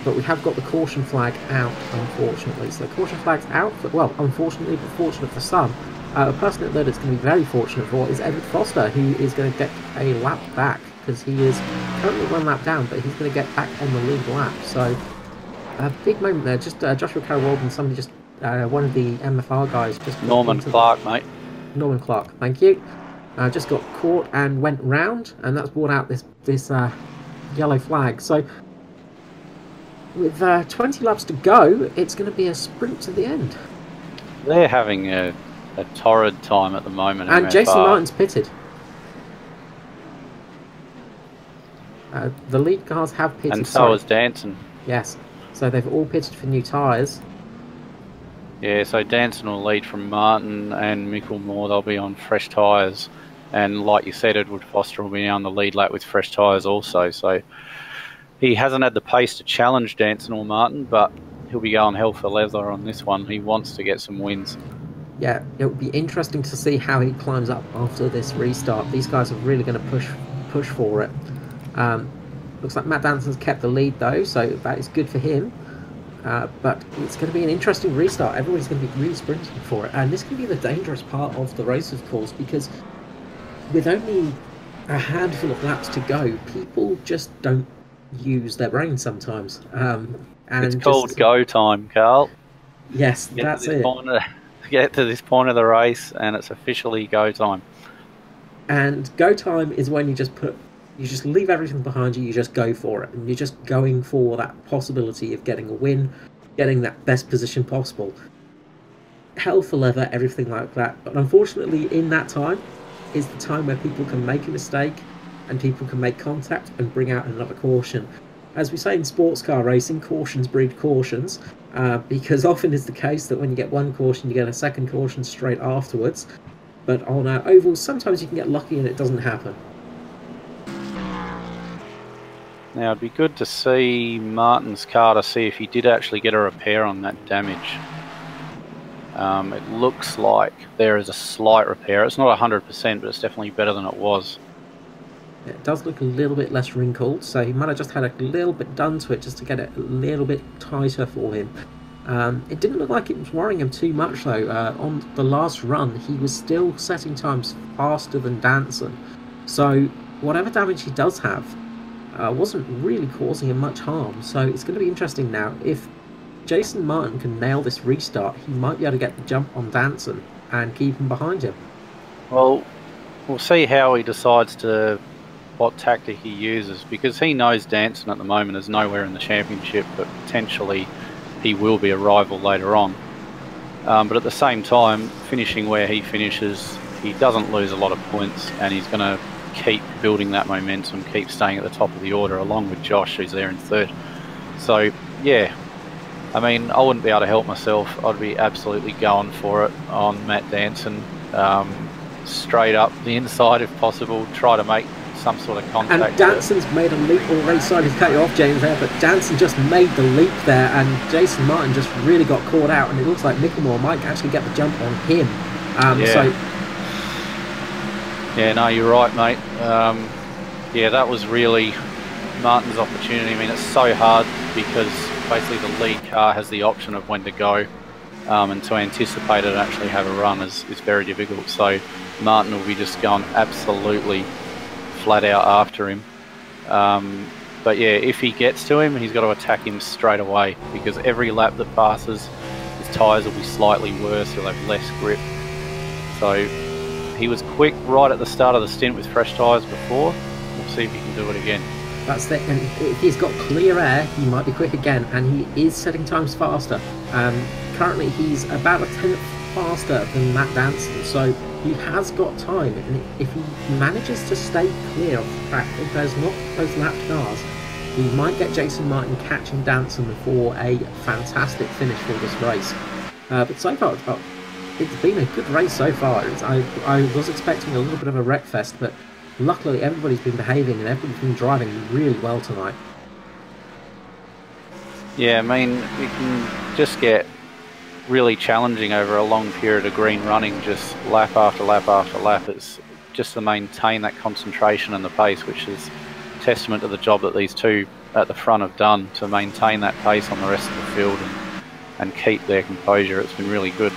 But we have got the caution flag out, unfortunately. So the caution flag's out, well, unfortunately, but fortunate for some. A person that it's going to be very fortunate for is Edward Foster, who is going to get a lap back, because he is currently 1 lap down, but he's going to get back on the lead lap. So a big moment there. Just Joshua Carroll Walden, somebody just one of the MFR guys just Norman Clark, mate. Norman Clark, thank you. Just got caught and went round, and that's brought out this yellow flag. So with 20 laps to go, it's going to be a sprint to the end. They're having a torrid time at the moment. And MFR. Jason Martin's pitted. The lead cars have pitted. And so is Danson. Yes. So they've all pitted for new tyres. Yeah, so Danson will lead from Martin and Micklemore. They'll be on fresh tyres. And like you said, Edward Foster will be on the lead lap with fresh tyres also. So he hasn't had the pace to challenge Danson or Martin, but he'll be going hell for leather on this one. He wants to get some wins. Yeah, it will be interesting to see how he climbs up after this restart. These guys are really going to push for it. Looks like Matt Danson's kept the lead though, so that is good for him. But it's going to be an interesting restart. Everybody's going to be really sprinting for it, and this can be the dangerous part of the race, of course, because with only a handful of laps to go, people just don't use their brain sometimes. And it's called go time, Carl. Yes, that's it. Get to this point of the race, and it's officially go time. And go time is when you just leave everything behind you, you just go for it, and you're just going for that possibility of getting a win, getting that best position possible. Hell for leather, everything like that. But unfortunately, in that time is the time where people can make a mistake and people can make contact and bring out another caution. as we say in sports car racing, cautions breed cautions, because often is the case that when you get one caution, you get a second caution straight afterwards. But on ovals, sometimes you can get lucky and it doesn't happen. Now, it'd be good to see Martin's car to see if he did actually get a repair on that damage. It looks like there is a slight repair. It's not 100%, but it's definitely better than it was. It does look a little bit less wrinkled, so he might have just had a little bit done to it just to get it a little bit tighter for him. It didn't look like it was worrying him too much though. On the last run, he was still setting times faster than Danson. So whatever damage he does have wasn't really causing him much harm. So it's going to be interesting now. If Jason Martin can nail this restart, he might be able to get the jump on Danson and keep him behind him. Well, we'll see how he decides to, what tactic he uses, because he knows Danson at the moment is nowhere in the championship, but potentially he will be a rival later on. But at the same time, finishing where he finishes, he doesn't lose a lot of points, and he's going to keep building that momentum, keep staying at the top of the order, along with Josh, who's there in third. So, yeah, I mean, I wouldn't be able to help myself. I'd be absolutely going for it on Matt Danson. Straight up the inside if possible, try to make some sort of contact. And Danson's made a leap already. Sorry to cut you off, James, there, but Danson just made the leap there, and Jason Martin just really got caught out, and it looks like Mickelmore might actually get the jump on him. Yeah, no, you're right, mate. Yeah, that was really Martin's opportunity. I mean, it's so hard because basically the lead car has the option of when to go, and to anticipate it and actually have a run is very difficult. So Martin will be just going absolutely flat out after him. But yeah, if he gets to him, he's got to attack him straight away, because every lap that passes, his tyres will be slightly worse, he'll have less grip. So he was quick right at the start of the stint with fresh tyres before. We'll see if he can do it again. That's it, and if he's got clear air, he might be quick again, and he is setting times faster. Currently he's about a tenth faster than Matt Danson, so he has got time, and if he manages to stay clear of the track, if there's not those lapped cars, he might get Jason Martin catching Danson for a fantastic finish for this race. But so far, it's been a good race so far. I was expecting a little bit of a wreck fest, but luckily everybody's been behaving and everybody's been driving really well tonight. Yeah, I mean, we can just get really challenging over a long period of green running, just lap after lap after lap. It's just to maintain that concentration and the pace, which is testament to the job that these two at the front have done to maintain that pace on the rest of the field and keep their composure. It's been really good.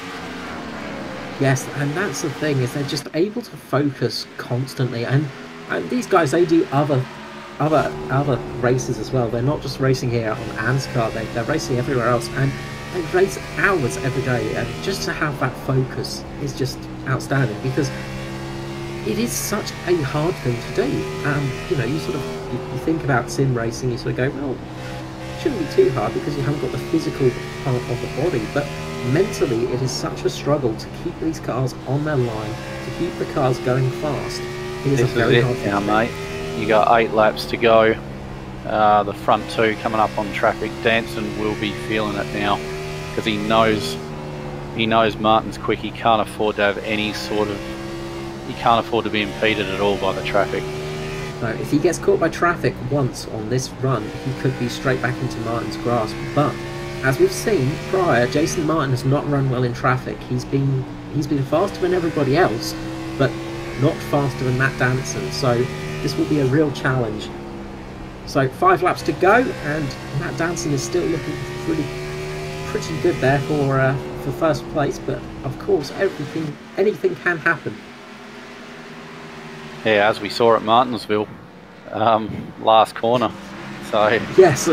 Yes, and that's the thing, is they're just able to focus constantly, and these guys, they do other races as well. They're not just racing here on ANZCAR, they're racing everywhere else, and they race hours every day, and just to have that focus is just outstanding, because it is such a hard thing to do. You know, you think about sim racing, you sort of go, well, it shouldn't be too hard because you haven't got the physical part of the body, but mentally it is such a struggle to keep these cars on their line, to keep the cars going fast. It is a very hard thing now, mate. You got 8 laps to go. The front two coming up on traffic. Danson will be feeling it now, because he knows Martin's quick. He can't afford to have he can't afford to be impeded at all by the traffic. No, if he gets caught by traffic once on this run, he could be straight back into Martin's grasp. But as we've seen prior, Jason Martin has not run well in traffic. He's been faster than everybody else, but not faster than Matt Danson. So this will be a real challenge. So 5 laps to go, and Matt Danson is still looking pretty good there for first place. But of course, anything can happen. Yeah, as we saw at Martinsville, last corner. So yes,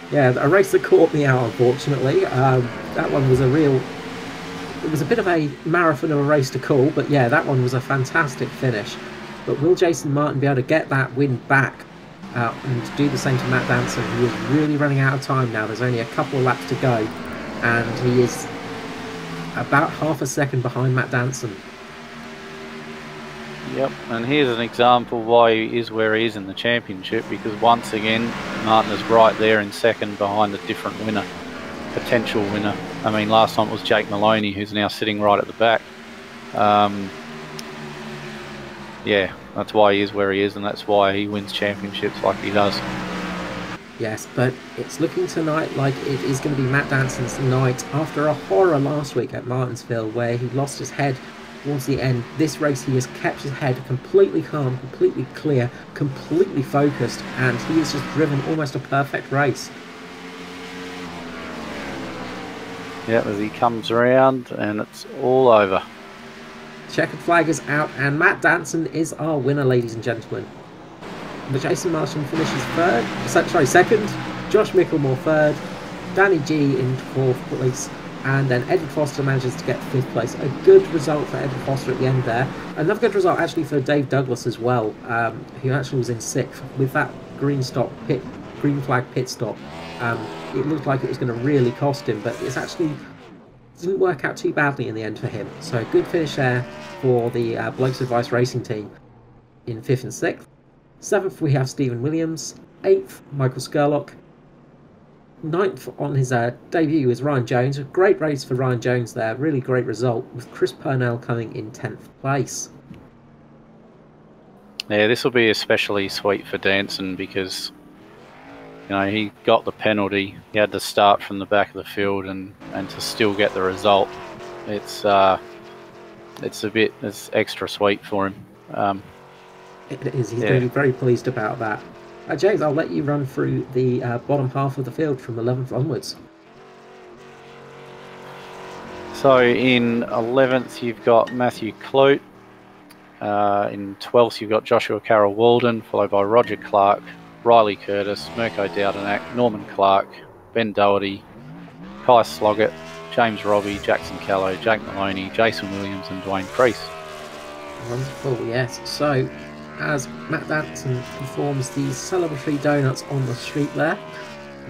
yeah, a race that caught me out, unfortunately. That one was it was a bit of a marathon of a race to call, but yeah, that one was a fantastic finish. But will Jason Martin be able to get that win back and do the same to Matt Danson, who is really running out of time now? There's only a couple of laps to go, and he is about half a second behind Matt Danson. Yep, and here's an example why he is where he is in the championship, because once again, Martin is right there in second behind a different winner, potential winner. I mean, last time it was Jake Maloney, who's now sitting right at the back. Yeah, that's why he is where he is, and that's why he wins championships like he does. Yes, but it's looking tonight like it is going to be Matt Danson's night after a horror last week at Martinsville where he lost his head towards the end. This race he has kept his head completely calm, completely clear, completely focused, and he has just driven almost a perfect race. Yeah, as he comes around and it's all over. Checkered flag is out and Matt Danson is our winner, ladies and gentlemen. But Jason Martin finishes second, Josh Micklemore third, Danny G in fourth place, and then Edward Foster manages to get fifth place. A good result for Edward Foster at the end there. Another good result actually for Dave Douglas as well, who actually was in sixth with that green flag pit stop. It looked like it was going to really cost him, but it's actually didn't work out too badly in the end for him. So good finish there for the Blokes Advice Racing team in fifth and sixth. Seventh, we have Stephen Williams. Eighth, Michael Skurlock. Ninth on his debut is Ryan Jones. A great race for Ryan Jones there. Really great result, with Chris Purnell coming in 10th place. Yeah, this will be especially sweet for Danson because, you know, he got the penalty. He had to start from the back of the field and to still get the result. It's extra sweet for him. It is. He's going to be very pleased about that. James, I'll let you run through the bottom half of the field from 11th onwards. So in 11th, you've got Matthew Kloot. In 12th, you've got Joshua Carroll Walden, followed by Roger Clark, Riley Curtis, Mirko Dowdenack, Norman Clark, Ben Doherty, Kai Sloggett, James Robbie, Jackson Callow, Jake Maloney, Jason Williams, and Dwayne Priest. Wonderful, yes. So, as Matt Danson performs the celebratory donuts on the street there,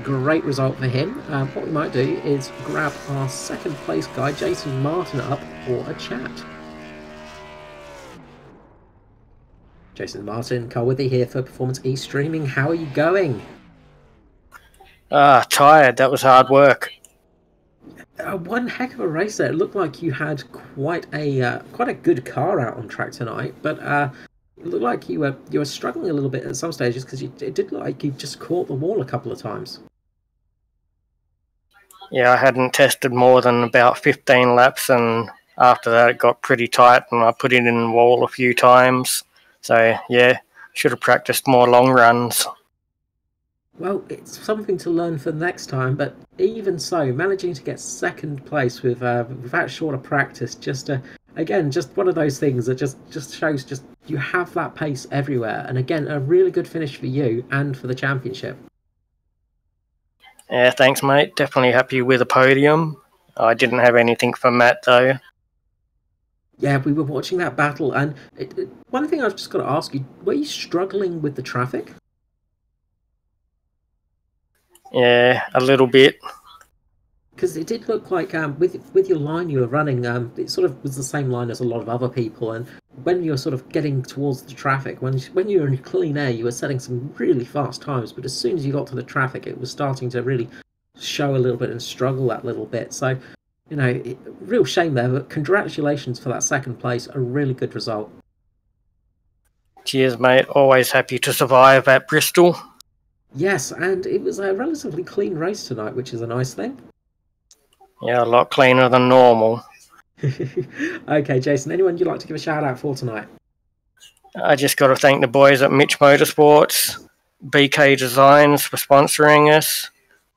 great result for him. What we might do is grab our second place guy, Jason Martin, up for a chat. Jason Martin, Carwithy here for Performance E-Streaming. How are you going? Tired. That was hard work. One heck of a race there. It looked like you had quite a good car out on track tonight, but it looked like you were struggling a little bit at some stages because it did look like you just caught the wall a couple of times. Yeah, I hadn't tested more than about 15 laps, and after that it got pretty tight, and I put it in the wall a few times. So yeah, should have practiced more long runs. Well, it's something to learn for next time, but even so, managing to get second place without shorter practice, again, just one of those things that just shows you have that pace everywhere. And again, a really good finish for you and for the championship. Yeah, thanks, mate. Definitely happy with the podium. I didn't have anything for Matt, though. Yeah, we were watching that battle, and one thing I've just got to ask you, were you struggling with the traffic? Yeah, a little bit. Because it did look like with your line you were running, it sort of was the same line as a lot of other people, and when you were sort of getting towards the traffic, when you were in clean air, you were setting some really fast times, but as soon as you got to the traffic, it was starting to really show a little bit and struggle that little bit. So, you know, real shame there, but congratulations for that second place, a really good result. Cheers, mate. Always happy to survive at Bristol. Yes, and it was a relatively clean race tonight, which is a nice thing. Yeah, a lot cleaner than normal. Okay, Jason, anyone you'd like to give a shout out for tonight? I just got to thank the boys at Mitch Motorsports, BK Designs for sponsoring us,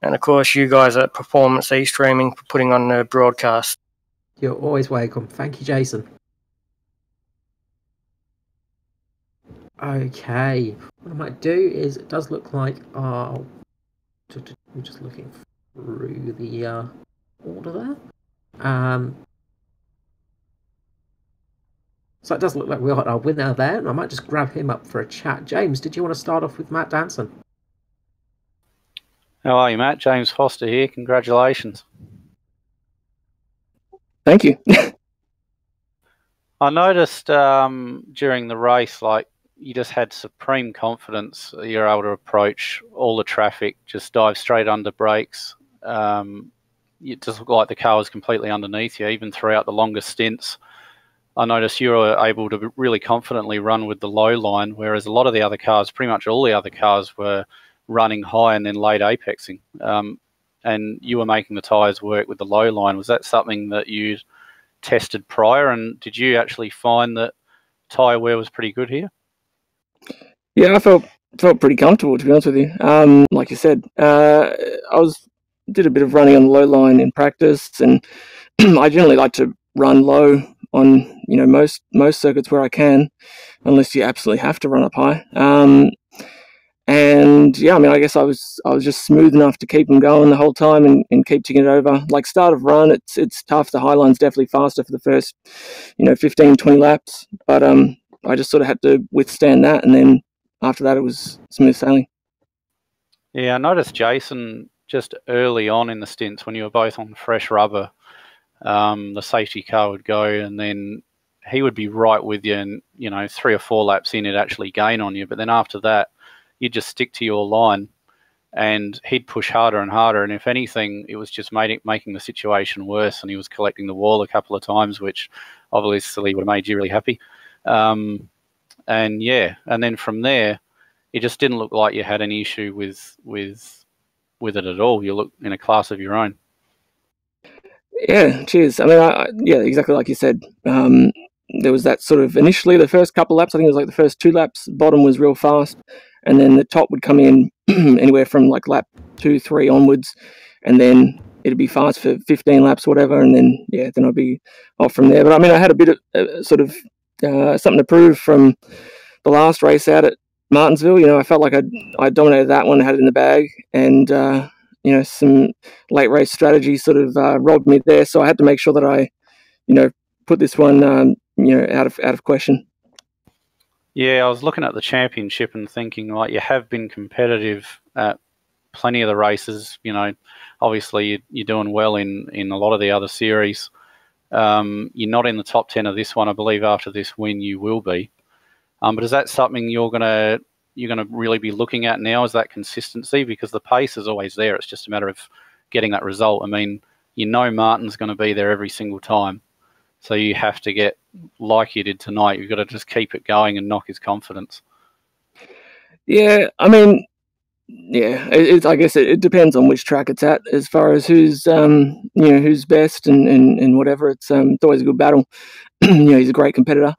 and of course you guys at Performance E-Streaming for putting on the broadcast. You're always welcome. Thank you, Jason. Okay, what I might do is, it does look like I'm just looking through the order there. So it does look like we got our winner there, and I might just grab him up for a chat. James, did you want to start off with Matt Danson? How are you, Matt? James Foster here. Congratulations. Thank you. I noticed during the race, like, you just had supreme confidence. You're able to approach all the traffic, just dive straight under brakes. It just looked like the car was completely underneath you, even throughout the longest stints. I noticed you were able to really confidently run with the low line, whereas a lot of the other cars, pretty much all the other cars, were running high and then late apexing. And you were making the tyres work with the low line. Was that something that you tested prior, and did you actually find that tyre wear was pretty good here? Yeah, I felt pretty comfortable, to be honest with you. Like you said, did a bit of running on the low line in practice, and I generally like to run low on most circuits where I can, unless you absolutely have to run up high. And yeah, I mean, I guess I was just smooth enough to keep them going the whole time and keep ticking it over. Like start of run, it's tough. The high line's definitely faster for the first 15, 20 laps, but I just sort of had to withstand that, and then after that it was smooth sailing. Yeah, I noticed Jason just early on in the stints when you were both on fresh rubber, the safety car would go and then he would be right with you, and 3 or 4 laps in, he'd actually gain on you. But then after that, you'd just stick to your line and he'd push harder and harder. And if anything, it was just making the situation worse, and he was collecting the wall a couple of times, which obviously would have made you really happy. And yeah, and then from there, it just didn't look like you had any issue with it at all. You looked in a class of your own. Yeah, cheers. I mean, yeah, exactly like you said. There was that sort of initially the first couple laps. I think it was like the first 2 laps. Bottom was real fast, and then the top would come in anywhere from like lap 2, 3 onwards, and then it'd be fast for 15 laps, whatever, and then then I'd be off from there. But I mean, I had a bit of sort of something to prove from the last race out at Martinsville. I felt like I dominated that one, had it in the bag, and some late race strategy sort of robbed me there. So I had to make sure that I, put this one, out of question. Yeah, I was looking at the championship and thinking, like, you have been competitive at plenty of the races. Obviously you're doing well in a lot of the other series. You're not in the top 10 of this one. I believe after this win you will be. But is that something you're gonna really be looking at now? Is that consistency? Because the pace is always there. It's just a matter of getting that result. I mean, Martin's going to be there every single time, so you have to get like you did tonight. You've got to just keep it going and knock his confidence. Yeah, I mean, yeah, I guess it depends on which track it's at as far as who's who's best and whatever. It's always a good battle. He's a great competitor.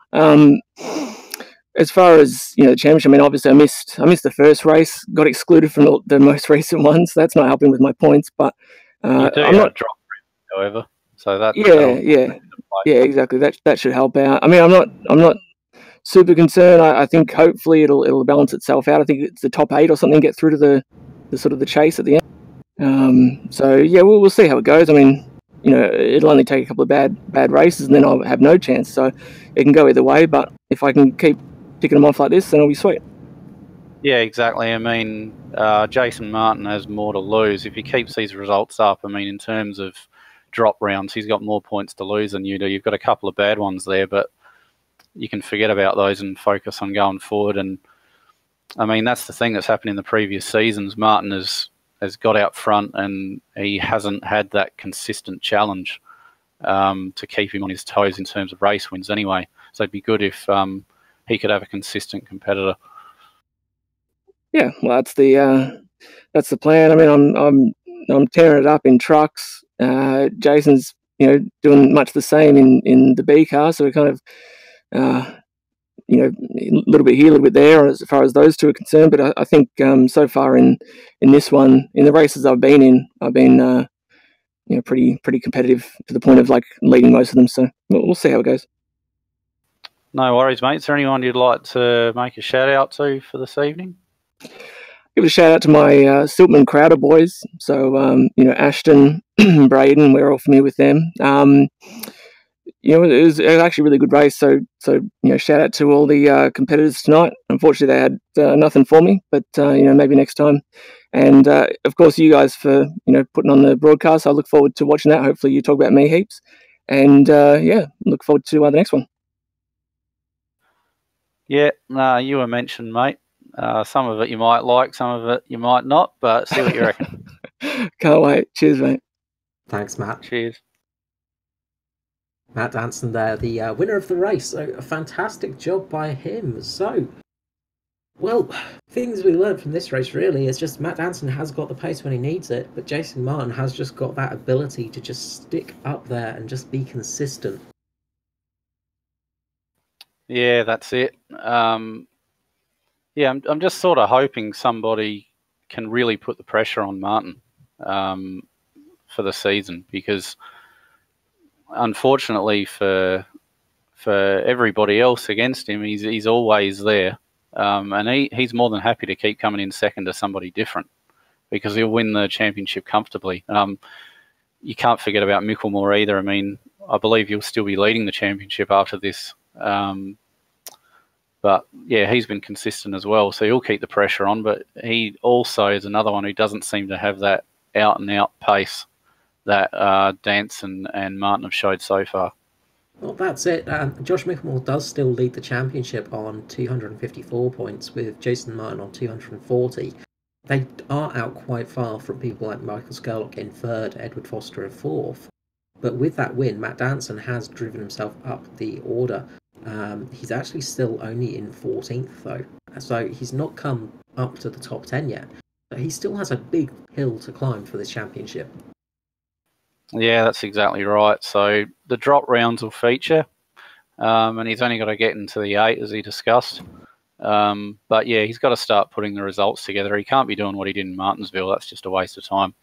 As far as the championship, I mean, obviously I missed the first race, got excluded from the most recent ones. So that's not helping with my points, but you do I'm not drop, however. So that yeah, exactly. That should help out. I mean, I'm not super concerned. I think hopefully it'll balance itself out. I think it's the top 8 or something get through to the sort of the chase at the end. So yeah, we'll see how it goes. I mean, it'll only take a couple of bad races, and then I'll have no chance. So it can go either way. But if I can keep ticking them off like this, then it'll be sweet. Yeah, exactly. I mean, Jason Martin has more to lose if he keeps these results up. I mean, in terms of drop rounds, he's got more points to lose than you do. You've got a couple of bad ones there, but you can forget about those and focus on going forward. And I mean, that's the thing that's happened in the previous seasons. Martin has got out front, and he hasn't had that consistent challenge to keep him on his toes in terms of race wins anyway. So it'd be good if he could have a consistent competitor. Yeah, well, that's the plan. I mean, I'm tearing it up in trucks. Jason's doing much the same in the B car, so we're kind of a little bit here, a little bit there as far as those two are concerned. But I think so far in this one, in the races I've been pretty competitive to the point of like leading most of them. So we'll see how it goes. No worries, mate. Is there anyone you'd like to make a shout out to for this evening? Give a shout out to my Siltman Crowder boys. So Ashton, Braden, we're all familiar with them. It was actually a really good race. So shout out to all the competitors tonight. Unfortunately, they had nothing for me, but maybe next time. And of course, you guys for putting on the broadcast. I look forward to watching that. Hopefully, you talk about me heaps. And look forward to the next one. Yeah, no, you were mentioned, mate. Some of it you might like, some of it you might not, but see what you reckon. Can't wait. Cheers, mate. Thanks, Matt. Cheers. Matt Danson there, the winner of the race. So a fantastic job by him. So, well, things we learned from this race really is just Matt Danson has got the pace when he needs it, but Jason Martin has just got that ability to just stick up there and just be consistent. Yeah, that's it. Yeah, I'm just sort of hoping somebody can really put the pressure on Martin for the season, because unfortunately for everybody else against him, he's always there, and he's more than happy to keep coming in second to somebody different, because he'll win the championship comfortably. You can't forget about Micklemore either. I mean, I believe he'll still be leading the championship after this. But yeah, he's been consistent as well, so he'll keep the pressure on. But he also is another one who doesn't seem to have that out-and-out pace that Danson and Martin have showed so far. Well, that's it. Josh Micklemore does still lead the championship on 254 points, with Jason Martin on 240. They are out quite far from people like Michael Skurlock in third, Edward Foster in fourth. But with that win, Matt Danson has driven himself up the order. He's actually still only in 14th, though. So he's not come up to the top 10 yet. But he still has a big hill to climb for this championship. Yeah, that's exactly right. So the drop rounds will feature, and he's only got to get into the 8, as he discussed. But yeah, he's got to start putting the results together. He can't be doing what he did in Martinsville. That's just a waste of time.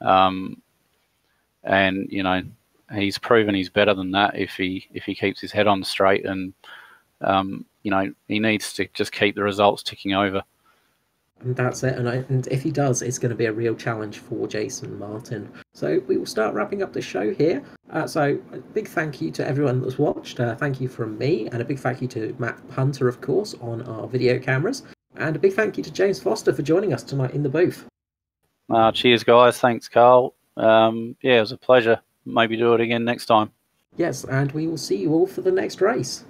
And you know, he's proven he's better than that if he keeps his head on straight, and you know, he needs to just keep the results ticking over. And that's it. And if he does, it's going to be a real challenge for Jason Martin. So we will start wrapping up the show here. So a big thank you to everyone that's watched. Thank you from me, and a big thank you to Matt Hunter, of course, on our video cameras. And a big thank you to James Foster for joining us tonight in the booth. Cheers, guys. Thanks, Carl. Yeah, it was a pleasure. Maybe do it again next time. Yes, and we will see you all for the next race.